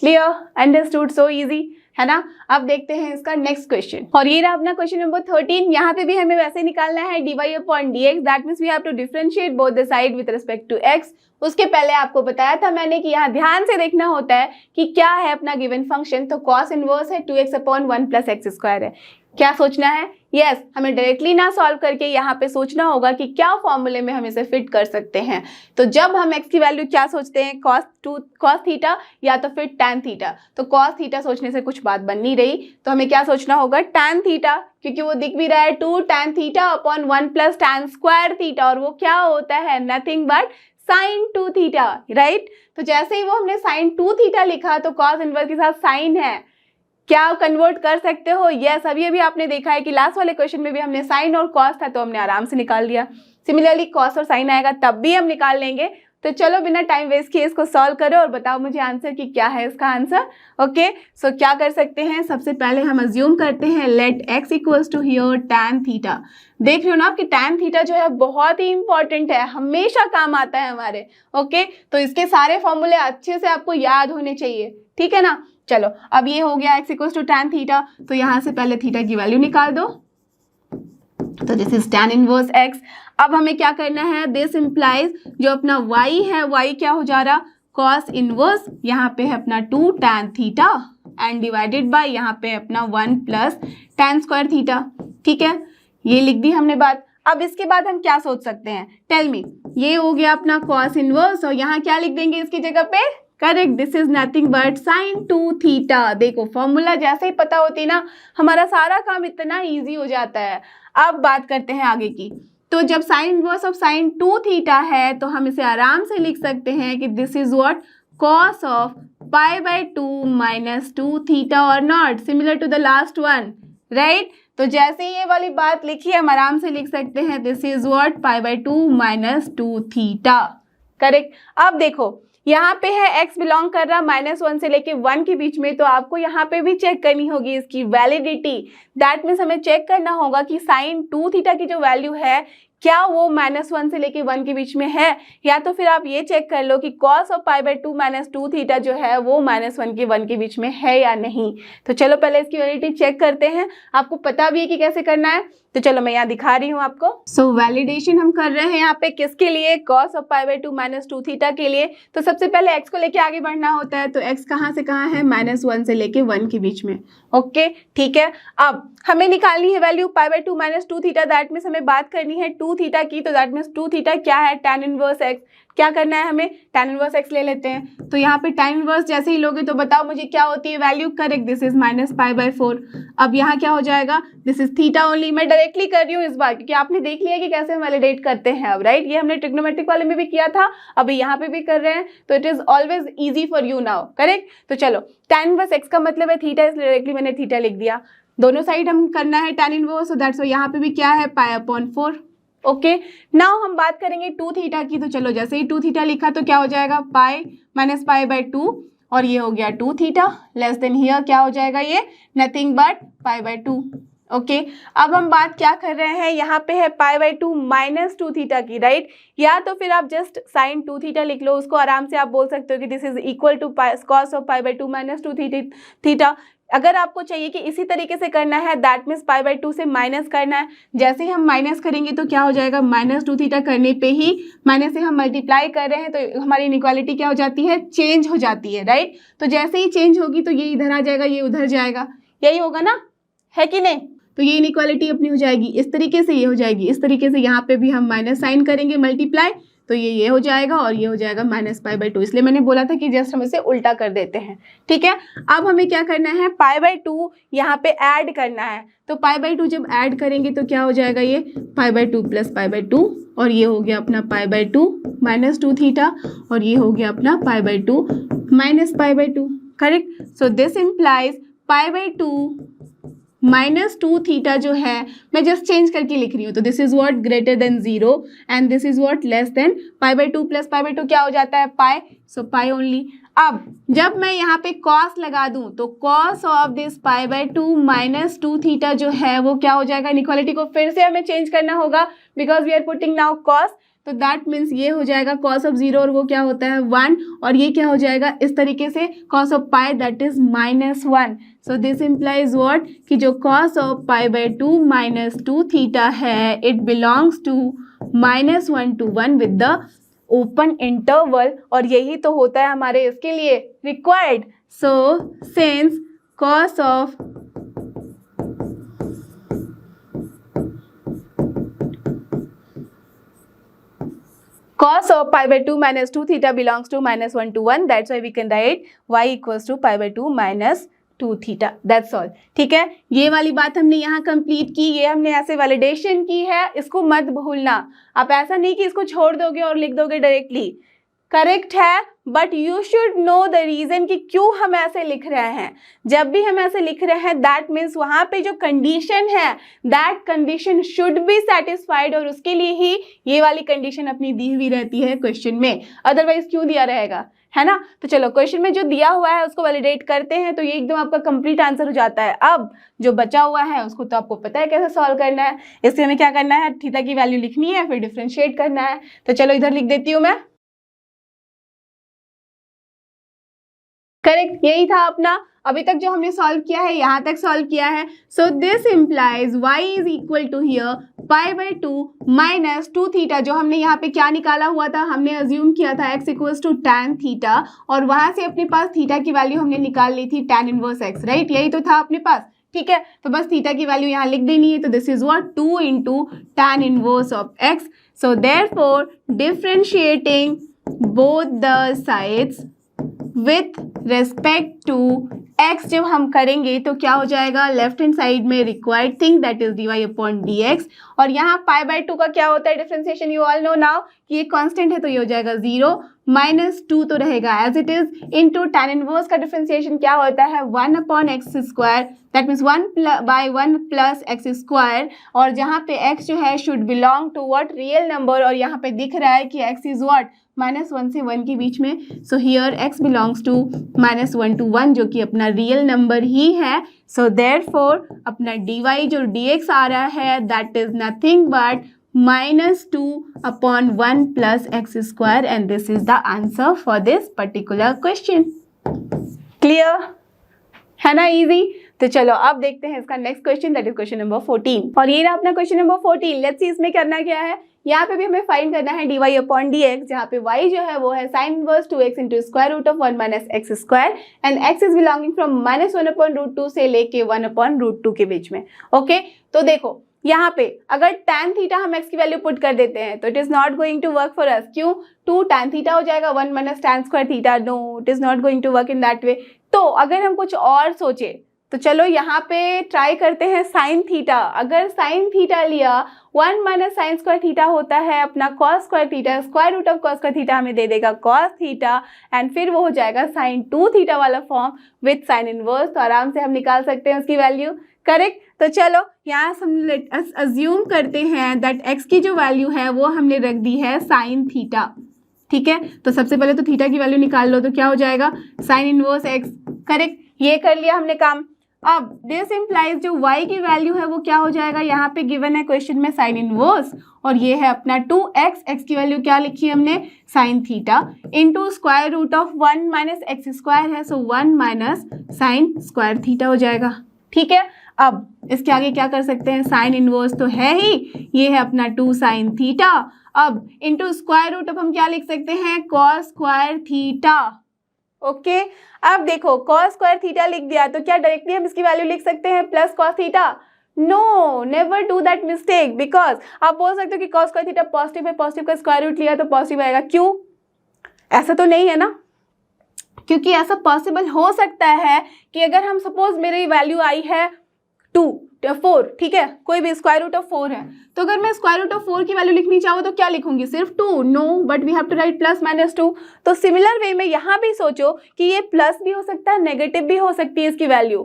Clear? Understood? So easy है ना? अब देखते हैं इसका नेक्स्ट क्वेश्चन, और ये रहा अपना क्वेश्चन नंबर 13। यहाँ पे भी हमें वैसे निकालना है dy/dx, that means we have to differentiate both the side with respect to x। उसके पहले आपको बताया था मैंने कि यहाँ ध्यान से देखना होता है कि क्या है अपना गिवन फंक्शन। तो cos इनवर्स है 2x/1 प्लस एक्स स्क्वायर है। क्या सोचना है? यस, हमें डायरेक्टली ना सॉल्व करके यहाँ पे सोचना होगा कि क्या फॉर्मूले में हम इसे फिट कर सकते हैं। तो जब हम x की वैल्यू क्या सोचते हैं? cos थीटा या तो फिर tan थीटा। तो cos थीटा सोचने से कुछ बात बन नहीं रही, तो हमें क्या सोचना होगा? tan थीटा, क्योंकि वो दिख भी रहा है 2 tan theta upon 1 plus tan square theta, और वो क्या होता है? Nothing but sin 2 theta, right? तो जैसे ही वो हमने sin 2 थीटा लिखा तो cos इनवर्स के साथ साइन है, क्या कन्वर्ट कर सकते हो? यस, अभी आपने देखा है कि लास्ट वाले क्वेश्चन में भी हमने साइन और कॉस था तो हमने आराम से निकाल लिया। सिमिलरली कॉस और साइन आएगा तब भी हम निकाल लेंगे। तो चलो बिना टाइम वेस्ट किए इसको सॉल्व करो और बताओ मुझे आंसर कि क्या है इसका आंसर। ओके, सो क्या कर सकते हैं? सबसे पहले हम अज्यूम करते हैं let x equals to here tan theta. देख रहे हो ना कि tan थीटा जो है बहुत ही इंपॉर्टेंट है, हमेशा काम आता है हमारे। ओके, तो इसके सारे फॉर्मूले अच्छे से आपको याद होने चाहिए, ठीक है ना? चलो, अब ये हो गया x equals to tan theta, तो यहाँ से पहले थीटा की वैल्यू निकाल दो। तो this is tan inverse x। अब हमें क्या करना है? दिस इम्प्लाइज जो अपना y है, y क्या हो जा रहा? cos इनवर्स, यहाँ पे है अपना 2 tan theta and divided bye यहाँ पे अपना 1 प्लस tan स्क्वायर थीटा। ठीक है, ये लिख दी हमने बात। अब इसके बाद हम क्या सोच सकते हैं? Tell me. ये हो गया अपना cos इनवर्स, और यहाँ क्या लिख देंगे इसकी जगह पे? Correct, this is nothing but sin 2 theta. देखो फॉर्मूला जैसे ही पता होती ना, हमारा सारा काम इतना इजी हो जाता है। अब बात करते हैं आगे की। तो जब sign inverse of sine 2 theta है तो हम इसे आराम से लिख सकते हैं कि this is what cos of pi by 2 minus 2 theta और not, similar to the last one, right. तो जैसे ही ये वाली बात लिखी हम आराम से लिख सकते हैं this is what pi by 2 minus 2 theta, correct. अब देखो यहाँ पे है x बिलोंग कर रहा -1 से लेके 1 के बीच में, तो आपको यहाँ पे भी चेक करनी होगी इसकी वैलिडिटी। दैट मीन्स हमें चेक करना होगा कि साइन 2 थीटा की जो वैल्यू है क्या वो -1 से लेके 1 के बीच में है, या तो फिर आप ये चेक कर लो कि cos of pi by 2 minus 2 theta जो है वो -1 के 1 के बीच में है या नहीं। तो चलो पहले इसकी वैलिडिटी चेक करते हैं। आपको पता भी है कि कैसे करना है, तो चलो मैं यहाँ दिखा रही हूँ आपको। सो वैलिडेशन हम कर रहे हैं यहाँ पे किसके लिए, cos of pi by 2 minus 2 theta के लिए। तो सबसे पहले x को लेके आगे बढ़ना होता है, तो x कहाँ से कहाँ है, -1 से लेके 1 के बीच में, ओके ठीक है। अब हमें निकालनी है value pi by 2 minus 2 theta, that means हमें बात करनी है 2 थीटा की। तो दैट मीन्स 2 थीटा क्या है, tan इनवर्स x। क्या करना है हमें, tan इनवर्स x ले लेते हैं। तो यहाँ पे tan इनवर्स जैसे ही लोगे तो बताओ मुझे क्या होती है value, correct, this is minus pi by 4। अब यहाँ क्या हो जाएगा, दिस इज थीटा ओनली। मैं डायरेक्टली कर रही हूँ इस बार क्योंकि आपने देख लिया कि कैसे हम वैलिडेट करते हैं अब, राइट। ये हमने ट्रिग्नोमेट्रिक वाले में भी किया था, अभी यहाँ पे भी कर रहे हैं, तो it is always easy for you now, correct. तो चलो tan इनवर्स x का मतलब है थीटा, इसलिए डायरेक्टली मैंने थीटा लिख दिया। दोनों साइड हम करना है tan इनवर्स, सो दैट्स यहाँ पे भी क्या है पाई अपॉन 4, ओके। नाउ हम बात करेंगे 2 थीटा की। तो चलो जैसे ही 2 थीटा लिखा तो क्या हो जाएगा, पाई माइनस पाई बाई 2, और ये हो गया 2 थीटा लेस देन हियर क्या हो जाएगा, ये nothing but pi by 2, okay. अब हम बात क्या कर रहे हैं, यहाँ पे है पाई बाई 2 माइनस 2 थीटा की, राइट। या तो फिर आप जस्ट साइन 2 थीटा लिख लो, उसको आराम से आप बोल सकते हो कि this is equal to cos of pi by 2 minus 2 theta. अगर आपको चाहिए कि इसी तरीके से करना है, दैट मीन्स पाई बाई 2 से माइनस करना है। जैसे ही हम माइनस करेंगे तो क्या हो जाएगा, -2 थीटा करने पे ही माइनस से हम मल्टीप्लाई कर रहे हैं तो हमारी इनइक्वालिटी क्या हो जाती है, चेंज हो जाती है, राइट। तो जैसे ही चेंज होगी तो ये इधर आ जाएगा, ये उधर जाएगा, यही होगा ना, है कि नहीं। तो ये इनइक्वालिटी अपनी हो जाएगी इस तरीके से, ये हो जाएगी इस तरीके से। यहाँ पे भी हम माइनस साइन करेंगे मल्टीप्लाई, तो ये हो जाएगा और ये हो जाएगा माइनस पाई बाई 2। इसलिए मैंने बोला था कि जस्ट हम इसे उल्टा कर देते हैं, ठीक है। अब हमें क्या करना है, पाई बाई 2 यहाँ पे ऐड करना है। तो पाई बाई 2 जब ऐड करेंगे तो क्या हो जाएगा, ये पाई बाई 2 प्लस पाई बाई 2, और ये हो गया अपना पाई बाई 2 माइनस 2 थीटा, और ये हो गया अपना पाई by 2 minus pi by 2, correct. So this implies pi by 2 minus 2 theta जो है, मैं जस्ट चेंज करके लिख रही हूँ, तो this is what greater than 0 and this is what less than pi by 2 plus pi by 2 क्या हो जाता है, पाई, सो पाई ओनली। अब जब मैं यहाँ पे cos लगा दूं तो cos of this pi by 2 minus 2 theta जो है वो क्या हो जाएगा, इनइक्वालिटी को फिर से हमें चेंज करना होगा because we are putting now cos। तो दैट मीन्स ये हो जाएगा cos ऑफ 0 और वो क्या होता है 1, और ये क्या हो जाएगा इस तरीके से cos of pi that is -1। So this implies what कि जो cos of pi by 2 minus 2 theta है it belongs to -1 to 1 with the open interval, और यही तो होता है हमारे इसके लिए required. So since cos of pi by 2 minus 2 theta belongs to -1 to 1, that's why we can write y equals to pi by 2 minus 2 theta, that's all, ठीक है। ये वाली बात हमने यहाँ कंप्लीट की, ये हमने ऐसे वैलिडेशन की है, इसको मत भूलना। आप ऐसा नहीं कि इसको छोड़ दोगे और लिख दोगे डायरेक्टली, करेक्ट है, but you should know the reason कि क्यों हम ऐसे लिख रहे हैं। जब भी हम ऐसे लिख रहे हैं दैट मीन्स वहाँ पे जो कंडीशन है that condition should be satisfied, और उसके लिए ही ये वाली कंडीशन अपनी दी हुई रहती है क्वेश्चन में, अदरवाइज क्यों दिया रहेगा, है ना। तो चलो क्वेश्चन में जो दिया हुआ है उसको वैलिडेट करते हैं, तो ये एकदम आपका कंप्लीट आंसर हो जाता है। अब जो बचा हुआ है उसको तो आपको पता है कैसे सॉल्व करना है। इससे हमें क्या करना है, थीटा की वैल्यू लिखनी है, फिर डिफ्रेंशिएट करना है। तो चलो इधर लिख देती हूँ मैं, करेक्ट, यही था अपना अभी तक जो हमने सॉल्व किया है, यहाँ तक सॉल्व किया है। So this implies y is equal to here pi by 2 minus 2 theta. जो हमने यहाँ पे क्या निकाला हुआ था, हमने अज्यूम किया था x equals to tan theta, और वहां से अपने पास थीटा की वैल्यू हमने निकाल ली थी tan इनवर्स x, राइट, यही तो था अपने पास, ठीक है। तो बस थीटा की वैल्यू यहाँ लिख देनी है, तो this is what 2 into tan inverse of x। So therefore differentiating both the sides with respect to x जब हम करेंगे तो क्या हो जाएगा, लेफ्ट हैंड साइड में required thing that is dy upon dx, और यहाँ π/2 का क्या होता है differentiation, you all know now कि ये कांस्टेंट है तो ये हो जाएगा 0, -2 तो रहेगा as it is, into tan inverse का डिफरेंशिएशन क्या होता है 1 upon x square, that means 1/1 plus x square, और जहाँ पे x जो है should belong to what, real number, और यहाँ पे दिख रहा है कि x इज व्हाट, -1 से 1 के बीच में, so here x belongs to -1 to 1 जो कि अपना रियल नंबर ही है, सो देयरफॉर अपना dy जो dx आ रहा है that is nothing but -2 upon 1 plus x square, and this is the answer for this particular question. Clear? है ना इजी? तो चलो अब देखते हैं इसका next question, that is question number 14, और ये रहा अपना क्वेश्चन नंबर 14। लेट्स सी इसमें करना क्या है, यहाँ पे भी हमें फाइंड करना है dy अपॉन dx, जहाँ पे y जो है वो है sine inverse 2x into square root of 1 minus x square, and x is belonging from -1 upon root 2 से लेके 1 अपॉन रूट 2 के बीच में। ओके, तो देखो यहाँ पे अगर tan थीटा हम x की वैल्यू पुट कर देते हैं तो it is not going to work for us, क्यों, 2 tan थीटा हो जाएगा 1 minus tan square theta, no it is not going to work in that way. तो अगर हम कुछ और सोचे तो चलो यहाँ पे ट्राई करते हैं साइन थीटा। अगर साइन थीटा लिया 1 माइनस साइन स्क्वायर थीटा होता है अपना cos square theta, square root of cos square theta हमें दे देगा कॉस थीटा, एंड फिर वो हो जाएगा साइन 2 थीटा वाला फॉर्म विथ साइन इनवर्स, तो आराम से हम निकाल सकते हैं उसकी वैल्यू, करेक्ट। तो चलो यहाँ हम अज्यूम करते हैं दैट x की जो वैल्यू है वो हमने रख दी है साइन थीटा, ठीक है। तो सबसे पहले तो थीटा की वैल्यू निकाल लो, तो क्या हो जाएगा साइन इनवर्स x, करेक्ट, ये कर लिया हमने काम। अब दिस इम्प्लाइज जो y की वैल्यू है वो क्या हो जाएगा, यहाँ पे गिवन है क्वेश्चन में साइन इनवर्स, और ये है अपना 2x, x की वैल्यू क्या लिखी है हमने sine theta, into square root of 1 minus x square है, so 1 minus sine square theta हो जाएगा, ठीक है। अब इसके आगे क्या कर सकते हैं, साइन इनवर्स तो है ही, ये है अपना 2 साइन थीटा, अब इनटू स्क्वायर रूट ऑफ हम क्या लिख सकते हैं कॉस स्क्वायर थीटा, ओके। अब देखो कॉस स्क्वायर थीटा लिख दिया तो क्या डायरेक्टली हम इसकी वैल्यू लिख सकते हैं plus cos theta, no, never do that mistake, because आप बोल सकते हो कि कॉस स्क्वायर थीटा पॉजिटिव है, पॉजिटिव का स्क्वायर रूट लिया तो पॉजिटिव आएगा, क्यों, ऐसा तो नहीं है ना, क्योंकि ऐसा पॉसिबल हो सकता है कि अगर हम सपोज मेरी वैल्यू आई है 4, ठीक है, कोई भी स्क्वायर रूट ऑफ 4 है, तो अगर मैं स्क्वायर रूट ऑफ 4 की वैल्यू लिखनी चाहूँ तो क्या लिखूंगी, सिर्फ 2, no, but we have to write plus minus 2। तो सिमिलर वे में यहाँ भी सोचो कि ये प्लस भी हो सकता है, नेगेटिव भी हो सकती है इसकी वैल्यू,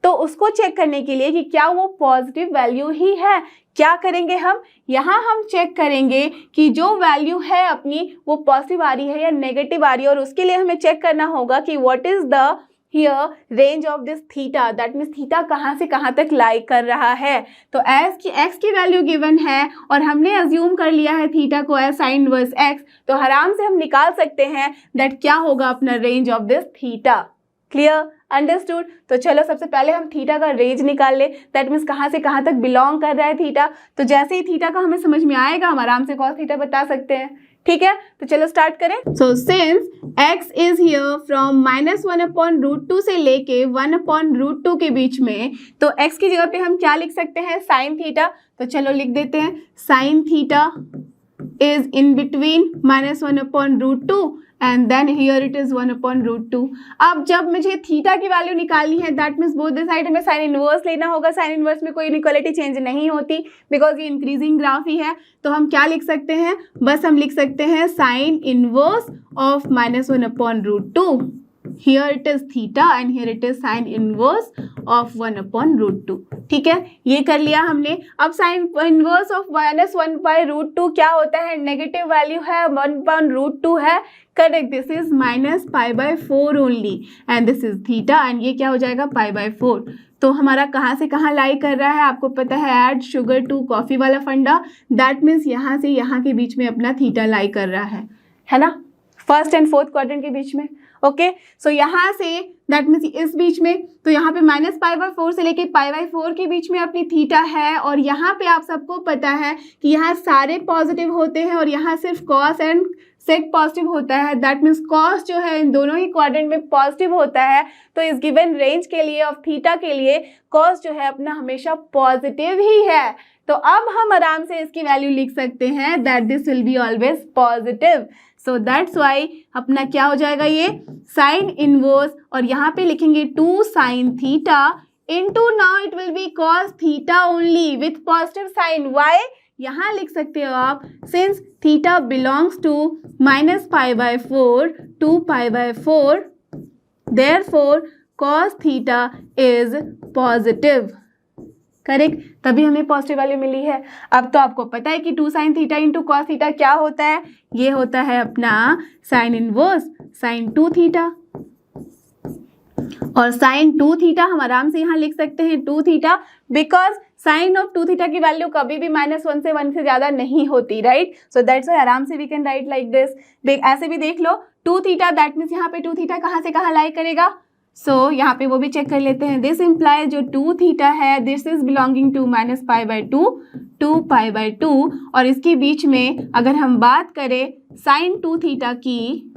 तो उसको चेक करने के लिए कि क्या वो पॉजिटिव वैल्यू ही है, क्या करेंगे हम, यहाँ हम चेक करेंगे कि जो वैल्यू है अपनी वो पॉजिटिव आ रही है या नेगेटिव आ रही है, और उसके लिए हमें चेक करना होगा कि what is the here range of this theta, that means theta कहाँ से कहाँ तक लाई कर रहा है। तो एज की एक्स की वैल्यू गिवन है और हमने अज्यूम कर लिया है थीटा को एज साइन इनवर्स एक्स, तो आराम से हम निकाल सकते हैं दैट क्या होगा अपना range of this theta, clear, understood. तो चलो सबसे पहले हम थीटा का रेंज निकाल ले, दैट मीन्स कहाँ से कहाँ तक बिलोंग कर रहा है थीटा, तो जैसे ही थीटा का हमें समझ में आएगा हम आराम से कॉस थीटा बता सकते हैं, ठीक है। तो चलो स्टार्ट करें। So since x is here from -1 upon root 2 से लेके 1 अपॉन रूट 2 के बीच में, तो x की जगह पे हम क्या लिख सकते हैं साइन थीटा, तो चलो लिख देते हैं sine theta is in between -1 upon root 2 and then here it is 1 upon root 2। अब जब मुझे थीटा की वैल्यू निकालनी है that means both the side में साइन इनवर्स लेना होगा, साइन इनवर्स में कोई इनइक्वालिटी चेंज नहीं होती बिकॉज ये इंक्रीजिंग ग्राफ ही है, तो हम क्या लिख सकते हैं, बस हम लिख सकते हैं sine inverse of -1 upon root 2, here it is theta and here it is sin inverse of 1 upon root 2, ठीक है, ये कर लिया हमने। अब sin inverse of -1 by root 2 क्या होता है, नेगेटिव वैल्यू है, 1 upon root 2 है, correct, this is -π/4 only and this is theta and ये क्या हो जाएगा π/4। तो हमारा कहाँ से कहाँ लाई कर रहा है, आपको पता है ऐड शुगर टू कॉफी वाला फंडा, दैट मीन्स यहाँ से यहाँ के बीच में अपना थीटा लाई कर रहा है ना, फर्स्ट एंड फोर्थ क्वाड्रेंट के बीच में, ओके। सो यहाँ से दैट मीन्स इस बीच में, तो यहाँ पे -π/4 से लेके π/4 के बीच में अपनी थीटा है, और यहाँ पे आप सबको पता है कि यहाँ सारे पॉजिटिव होते हैं और यहाँ सिर्फ कॉस एंड सेक पॉजिटिव होता है, दैट मीन्स कॉस जो है इन दोनों ही क्वाड्रेंट में पॉजिटिव होता है, तो इस गिवन रेंज के लिए ऑफ थीटा के लिए कॉस जो है अपना हमेशा पॉजिटिव ही है। तो अब हम आराम से इसकी वैल्यू लिख सकते हैं that this will be always positive. So that's Y अपना क्या हो जाएगा ये साइन इनवर्स, और यहाँ पे लिखेंगे 2 sin theta into, now it will be cos theta only with positive sign. Why यहाँ लिख सकते हो आप, since theta belongs to -π/4 to π/4, therefore cos theta is positive. Correct, तभी हमें पॉजिटिव वैल्यू मिली है. अब तो आपको पता है कि 2 sin theta into cos theta क्या होता है, ये होता है अपना साइन इनवर्स sin 2 थीटा, और sin 2 थीटा हम आराम से यहाँ लिख सकते हैं 2 theta, because sign of 2 theta की वैल्यू कभी भी -1 से 1 से ज़्यादा नहीं होती, राइट. सो दैट्स वाई आराम से we can write like this. ऐसे भी देख लो 2 थीटा, दैट मीन्स यहाँ पे 2 थीटा कहाँ से कहाँ लाई करेगा. सो यहाँ पे वो भी चेक कर लेते हैं. दिस इम्प्लाइज जो 2 थीटा है this is belonging to -π/2 to π/2, और इसके बीच में अगर हम बात करें साइन 2 थीटा की,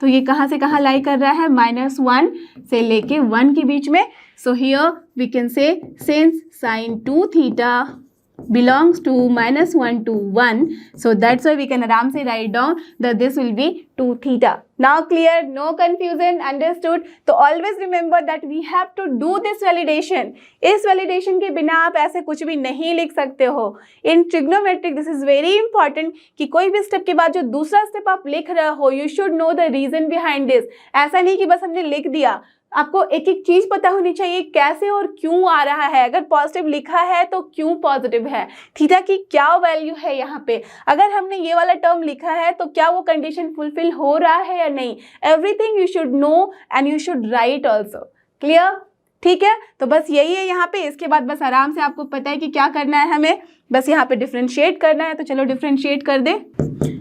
तो ये कहाँ से कहाँ लाई कर रहा है, -1 से लेके 1 के बीच में. So here we can say since sine 2 theta belongs to -1 to 1, so that's why we can आराम से write down that this will be 2 theta. Now clear, no confusion, understood. तो always remember that we have to do this validation. इस validation के बिना आप ऐसे कुछ भी नहीं लिख सकते हो. In trigonometric this is very important कि कोई भी स्टेप के बाद जो दूसरा स्टेप आप लिख रहे हो, you should know the reason behind this. ऐसा नहीं कि बस हमने लिख दिया, आपको एक एक चीज पता होनी चाहिए कैसे और क्यों आ रहा है. अगर पॉजिटिव लिखा है तो क्यों पॉजिटिव है, थीटा की क्या वैल्यू है यहाँ पे, अगर हमने ये वाला टर्म लिखा है तो क्या वो कंडीशन फुलफिल हो रहा है या नहीं. Everything you should no and you should write also. Clear, ठीक है. तो बस यही है यहाँ पे. इसके बाद बस आराम से आपको पता है कि क्या करना है, हमें बस यहाँ पे डिफ्रेंशिएट करना है. तो चलो डिफ्रेंशिएट कर दे.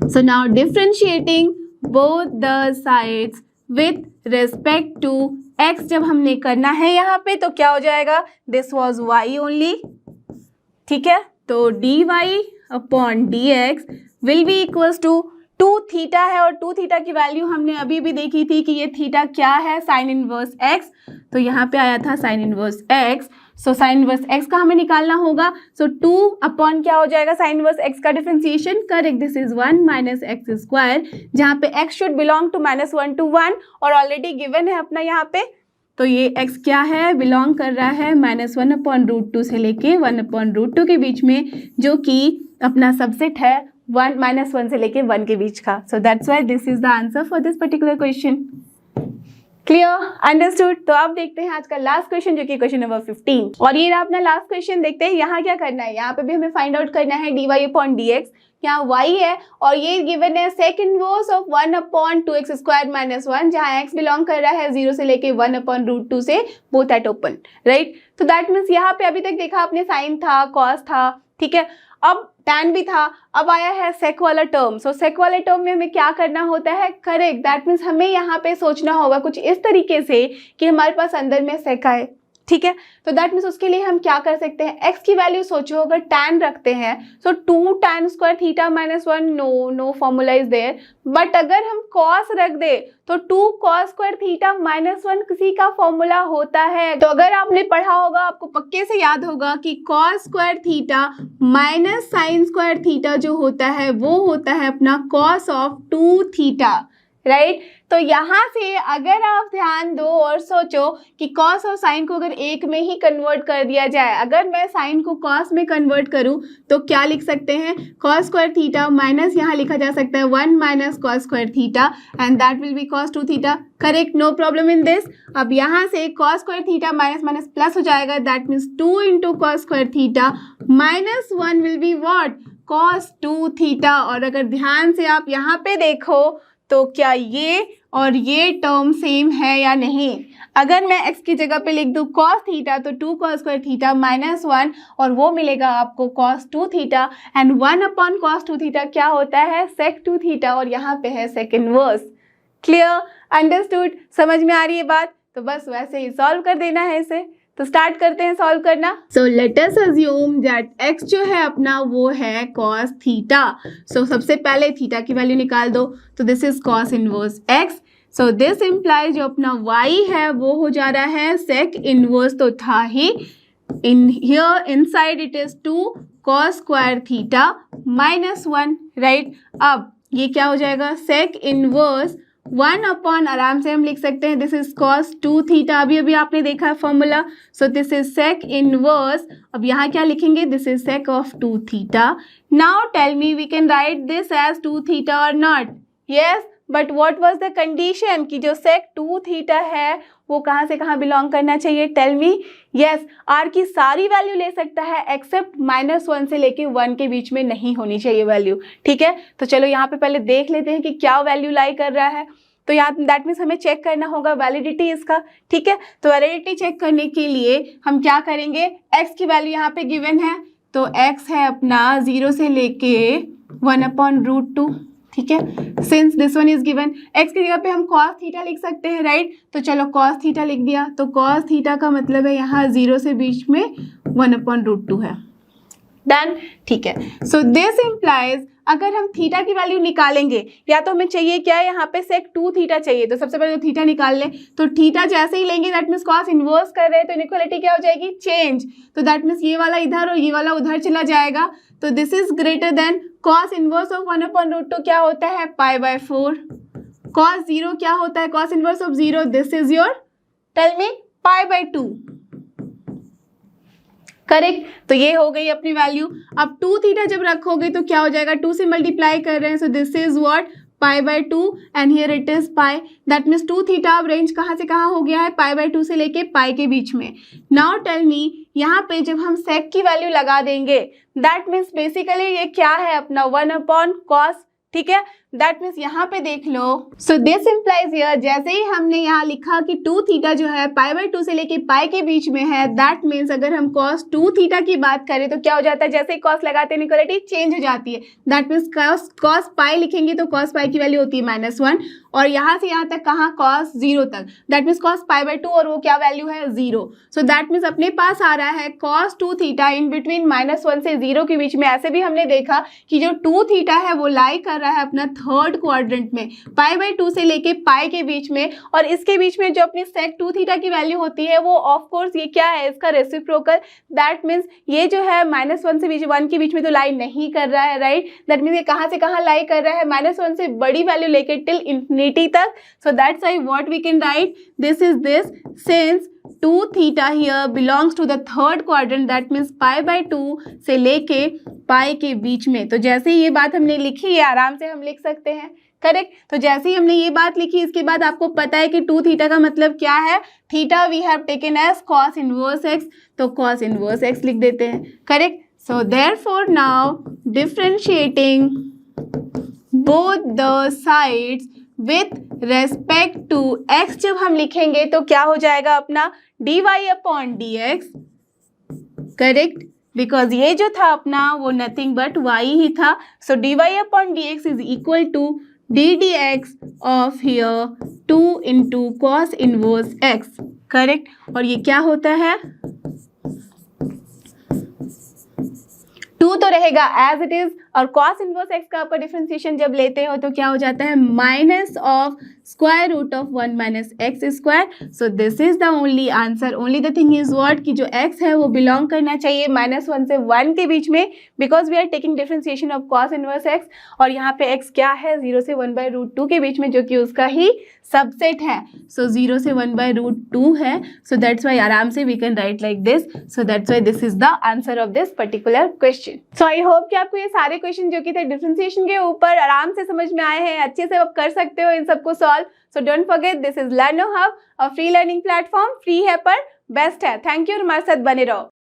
So now differentiating both the sides with respect to x जब हमने करना है यहाँ पे तो क्या हो जाएगा, दिस वॉज y ओनली. ठीक है, तो dy/dx will be equals to 2 theta है, और 2 थीटा की वैल्यू हमने अभी भी देखी थी कि ये थीटा क्या है, साइन इनवर्स x. तो यहाँ पे आया था sign inverse x. So sine inverse x का हमें निकालना होगा. सो 2 क्या हो जाएगा साइन इनवर्स x का differentiation, correct, this is 1 - x², जहाँ पे x should belong to -1 to 1 और ऑलरेडी गिवन है अपना यहाँ पे. तो ये x क्या है, बिलोंग कर रहा है -1/√2 से लेके 1/√2 के बीच में, जो कि अपना सबसेट है -1 से लेके 1 के बीच का. सो that's why this is the answer for this particular question. Clear, understood. तो अब देखते हैं आज का लास्ट क्वेश्चन, जो कि क्वेश्चन नंबर 15. और ये अपना लास्ट क्वेश्चन. देखते हैं यहाँ क्या करना है. यहाँ पे भी हमें फाइंड आउट करना है dy/dx. यहाँ y है और ये गिवन है सेक इनवर्स ऑफ 1/2x² - 1, जहाँ x बिलोंग कर रहा है 0 से लेके 1/√2 से, बोथ एट ओपन, राइट. तो दैट मीन्स यहाँ पे अभी तक देखा आपने साइन था, कॉस था, ठीक है, अब tan भी था, अब आया है सेक वाला टर्म. सो सेक वाले टर्म में हमें क्या करना होता है, करेक्ट, दैट मीन्स हमें यहाँ पे सोचना होगा कुछ इस तरीके से कि हमारे पास अंदर में सेक आए. ठीक है, तो दैट मीन्स उसके लिए हम क्या कर सकते हैं, x की वैल्यू सोचो अगर tan रखते हैं, so 2 tan² theta -1, no formula is there. But अगर हम cos रख दे तो 2 cos² थीटा -1 किसी का फॉर्मूला होता है. तो अगर आपने पढ़ा होगा आपको पक्के से याद होगा कि cos² थीटा -sin² थीटा जो होता है वो होता है अपना cos ऑफ 2 थीटा, राइट. तो यहाँ से अगर आप ध्यान दो और सोचो कि cos और sin को अगर एक में ही कन्वर्ट कर दिया जाए, अगर मैं sin को cos में कन्वर्ट करूँ तो क्या लिख सकते हैं, cos² थीटा माइनस यहाँ लिखा जा सकता है 1 - cos² theta, and that will be cos 2 theta. Correct, no problem in this. अब यहाँ से cos² थीटा माइनस प्लस हो जाएगा, that means 2 × cos² theta -1 will be what, cos 2 theta. और अगर ध्यान से आप यहाँ पे देखो तो क्या ये और ये टर्म सेम है या नहीं. अगर मैं x की जगह पे लिख दूँ cos थीटा तो 2 cos² थीटा -1 और वो मिलेगा आपको cos 2 theta, and 1/cos 2 theta क्या होता है, sec 2 थीटा, और यहाँ पे है sec इनवर्स. क्लियर, अंडरस्टूड, समझ में आ रही है बात. तो बस वैसे ही सॉल्व कर देना है इसे. तो स्टार्ट करते हैं सॉल्व करना. सो let us assume that x जो है अपना वो है cos थीटा. सो सबसे पहले थीटा की वैल्यू निकाल दो, तो this is cos inverse x. So this implies जो अपना y है वो हो जा रहा है sec इनवर्स, तो था ही in here inside it is 2 cos² theta -1, right. अब ये क्या हो जाएगा, सेक इनवर्स 1 अपॉन, आराम से हम लिख सकते हैं, दिस इज कॉस 2 थीटा, अभी अभी आपने देखा है formula, so this is sec inverse, अब यहाँ क्या लिखेंगे, this is sec of 2 theta. Now tell me we can write this as 2 theta और not, yes, but what was the condition कि जो सेक 2 थीटा है वो कहाँ से कहाँ बिलोंग करना चाहिए, टेल मी. यस, आर की सारी वैल्यू ले सकता है एक्सेप्ट -1 से लेके 1 के बीच में नहीं होनी चाहिए वैल्यू, ठीक है. तो चलो यहाँ पे पहले देख लेते हैं कि क्या वैल्यू लाई कर रहा है. तो यहाँ दैट मीन्स हमें चेक करना होगा वैलिडिटी इसका, ठीक है. तो वैलिडिटी चेक करने के लिए हम क्या करेंगे, एक्स की वैल्यू यहाँ पे गिवन है, तो एक्स है अपना 0 से लेके 1/√2, ठीक है. Since this one is given, x की जगह पे हम cos थीटा लिख सकते हैं, राइट. तो चलो cos थीटा लिख दिया, तो cos थीटा का मतलब है यहाँ 0 से बीच में 1/√2 है. डन, ठीक है. सो दिस इम्प्लाइज अगर हम थीटा की वैल्यू निकालेंगे, या तो हमें चाहिए क्या है, यहाँ पे सेक 2 थीटा चाहिए, तो सबसे पहले तो थीटा निकाल लें. तो थीटा जैसे ही लेंगे दैट मीन्स कॉस इनवर्स कर रहे हैं, तो इनइक्वालिटी क्या हो जाएगी, चेंज. तो दैट मीन्स ये वाला इधर और ये वाला उधर चला जाएगा. तो this is greater than cos inverse of 1/√2 क्या होता है, π/4. कॉस 0 क्या होता है, cos inverse of 0, this is your, tell me, π/2. Correct. तो ये हो गई अपनी वैल्यू. अब 2 थीटा जब रखोगे तो क्या हो जाएगा, 2 से मल्टीप्लाई कर रहे हैं, so this is what, π/2 and here it is pi. That means 2 theta अब रेंज कहाँ से कहाँ हो गया है, π/2 से लेके पाई के बीच में. नाउ टेल मी, यहाँ पे जब हम सेक की वैल्यू लगा देंगे दैट मीन्स बेसिकली ये क्या है अपना 1/cos, ठीक है. दैट मीन्स यहाँ पे देख लो, सो दिस इम्प्लाइज हियर, जैसे ही हमने यहाँ लिखा कि 2 थीटा जो है π/2 से लेके पाई के बीच में है, दैट मीन्स अगर हम cos 2 थीटा की बात करें तो क्या हो जाता है, जैसे ही cos लगाते हैं इक्वालिटी चेंज हो जाती है. दैट मीन्स cos पाई लिखेंगे तो cos पाई की वैल्यू होती है -1, और यहाँ से यहाँ तक कहाँ, cos 0 तक, दैट मीन्स cos π/2 और वो क्या वैल्यू है, 0. सो दैट मीन्स अपने पास आ रहा है cos 2 थीटा इन बिटवीन -1 से 0 के बीच में. ऐसे भी हमने देखा कि जो 2 थीटा है वो लाई कर रहा है अपना थर्ड क्वाड्रेंट में, π/2 से लेके पाई के बीच में, और इसके बीच में जो अपनी सेक 2 थीटा की वैल्यू होती है वो ऑफ कोर्स ये क्या है, इसका रेसिप्रोकल. दैट मीन्स ये जो है -1 से 1 के बीच में तो लाई नहीं कर रहा है, राइट. दैट मीन्स ये कहाँ से कहाँ लाई कर रहा है, -1 से बड़ी वैल्यू लेके टिल इंफिनिटी तक. So that's why what we can write, this is this, since 2 theta here belongs to the third quadrant, that means π/2 से लेके पाई के बीच में. तो जैसे ही ये बात हमने लिखी है आराम से हम लिख सकते हैं, करेक्ट. तो जैसे ही हमने ये बात लिखी इसके बाद आपको पता है कि 2 थीटा का मतलब क्या है, theta we have taken as cos inverse x, तो cos इनवर्स x लिख देते हैं, correct. So therefore now differentiating both the sides with respect to x जब हम लिखेंगे तो क्या हो जाएगा अपना dy/dx, करेक्ट, बिकॉज ये जो था अपना वो नथिंग बट y ही था. So dy/dx is equal to ddx of here 2 into cos inverse x, correct. और ये क्या होता है, 2 तो रहेगा एज इट इज, और cos इनवर्स x का ऊपर डिफरेंशिएशन जब लेते हो तो क्या हो जाता है, minus of square root of 1 minus x square. So this is the only answer. Only the thing is what कि जो x है वो बिलोंग करना चाहिए -1 से 1 के बीच में, because we are taking differentiation of cos inverse x, और यहाँ पे x क्या है, 0 से 1/√2 के बीच में, जो कि उसका ही सबसेट है. सो 0 से 1/√2 है. सो दैट्स वाई आराम से we can write like this. So that's why this is the answer of this particular question. So I hope कि आपको ये सारे क्वेश्चन जो कि थे डिफरेंशिएशन के ऊपर आराम से समझ में आए हैं, अच्छे से आप कर सकते हो इन सबको solve. So don't forget this is लर्नो hub, a free learning platform, free है पर बेस्ट है. थैंक यू, हमारे साथ बने रहो.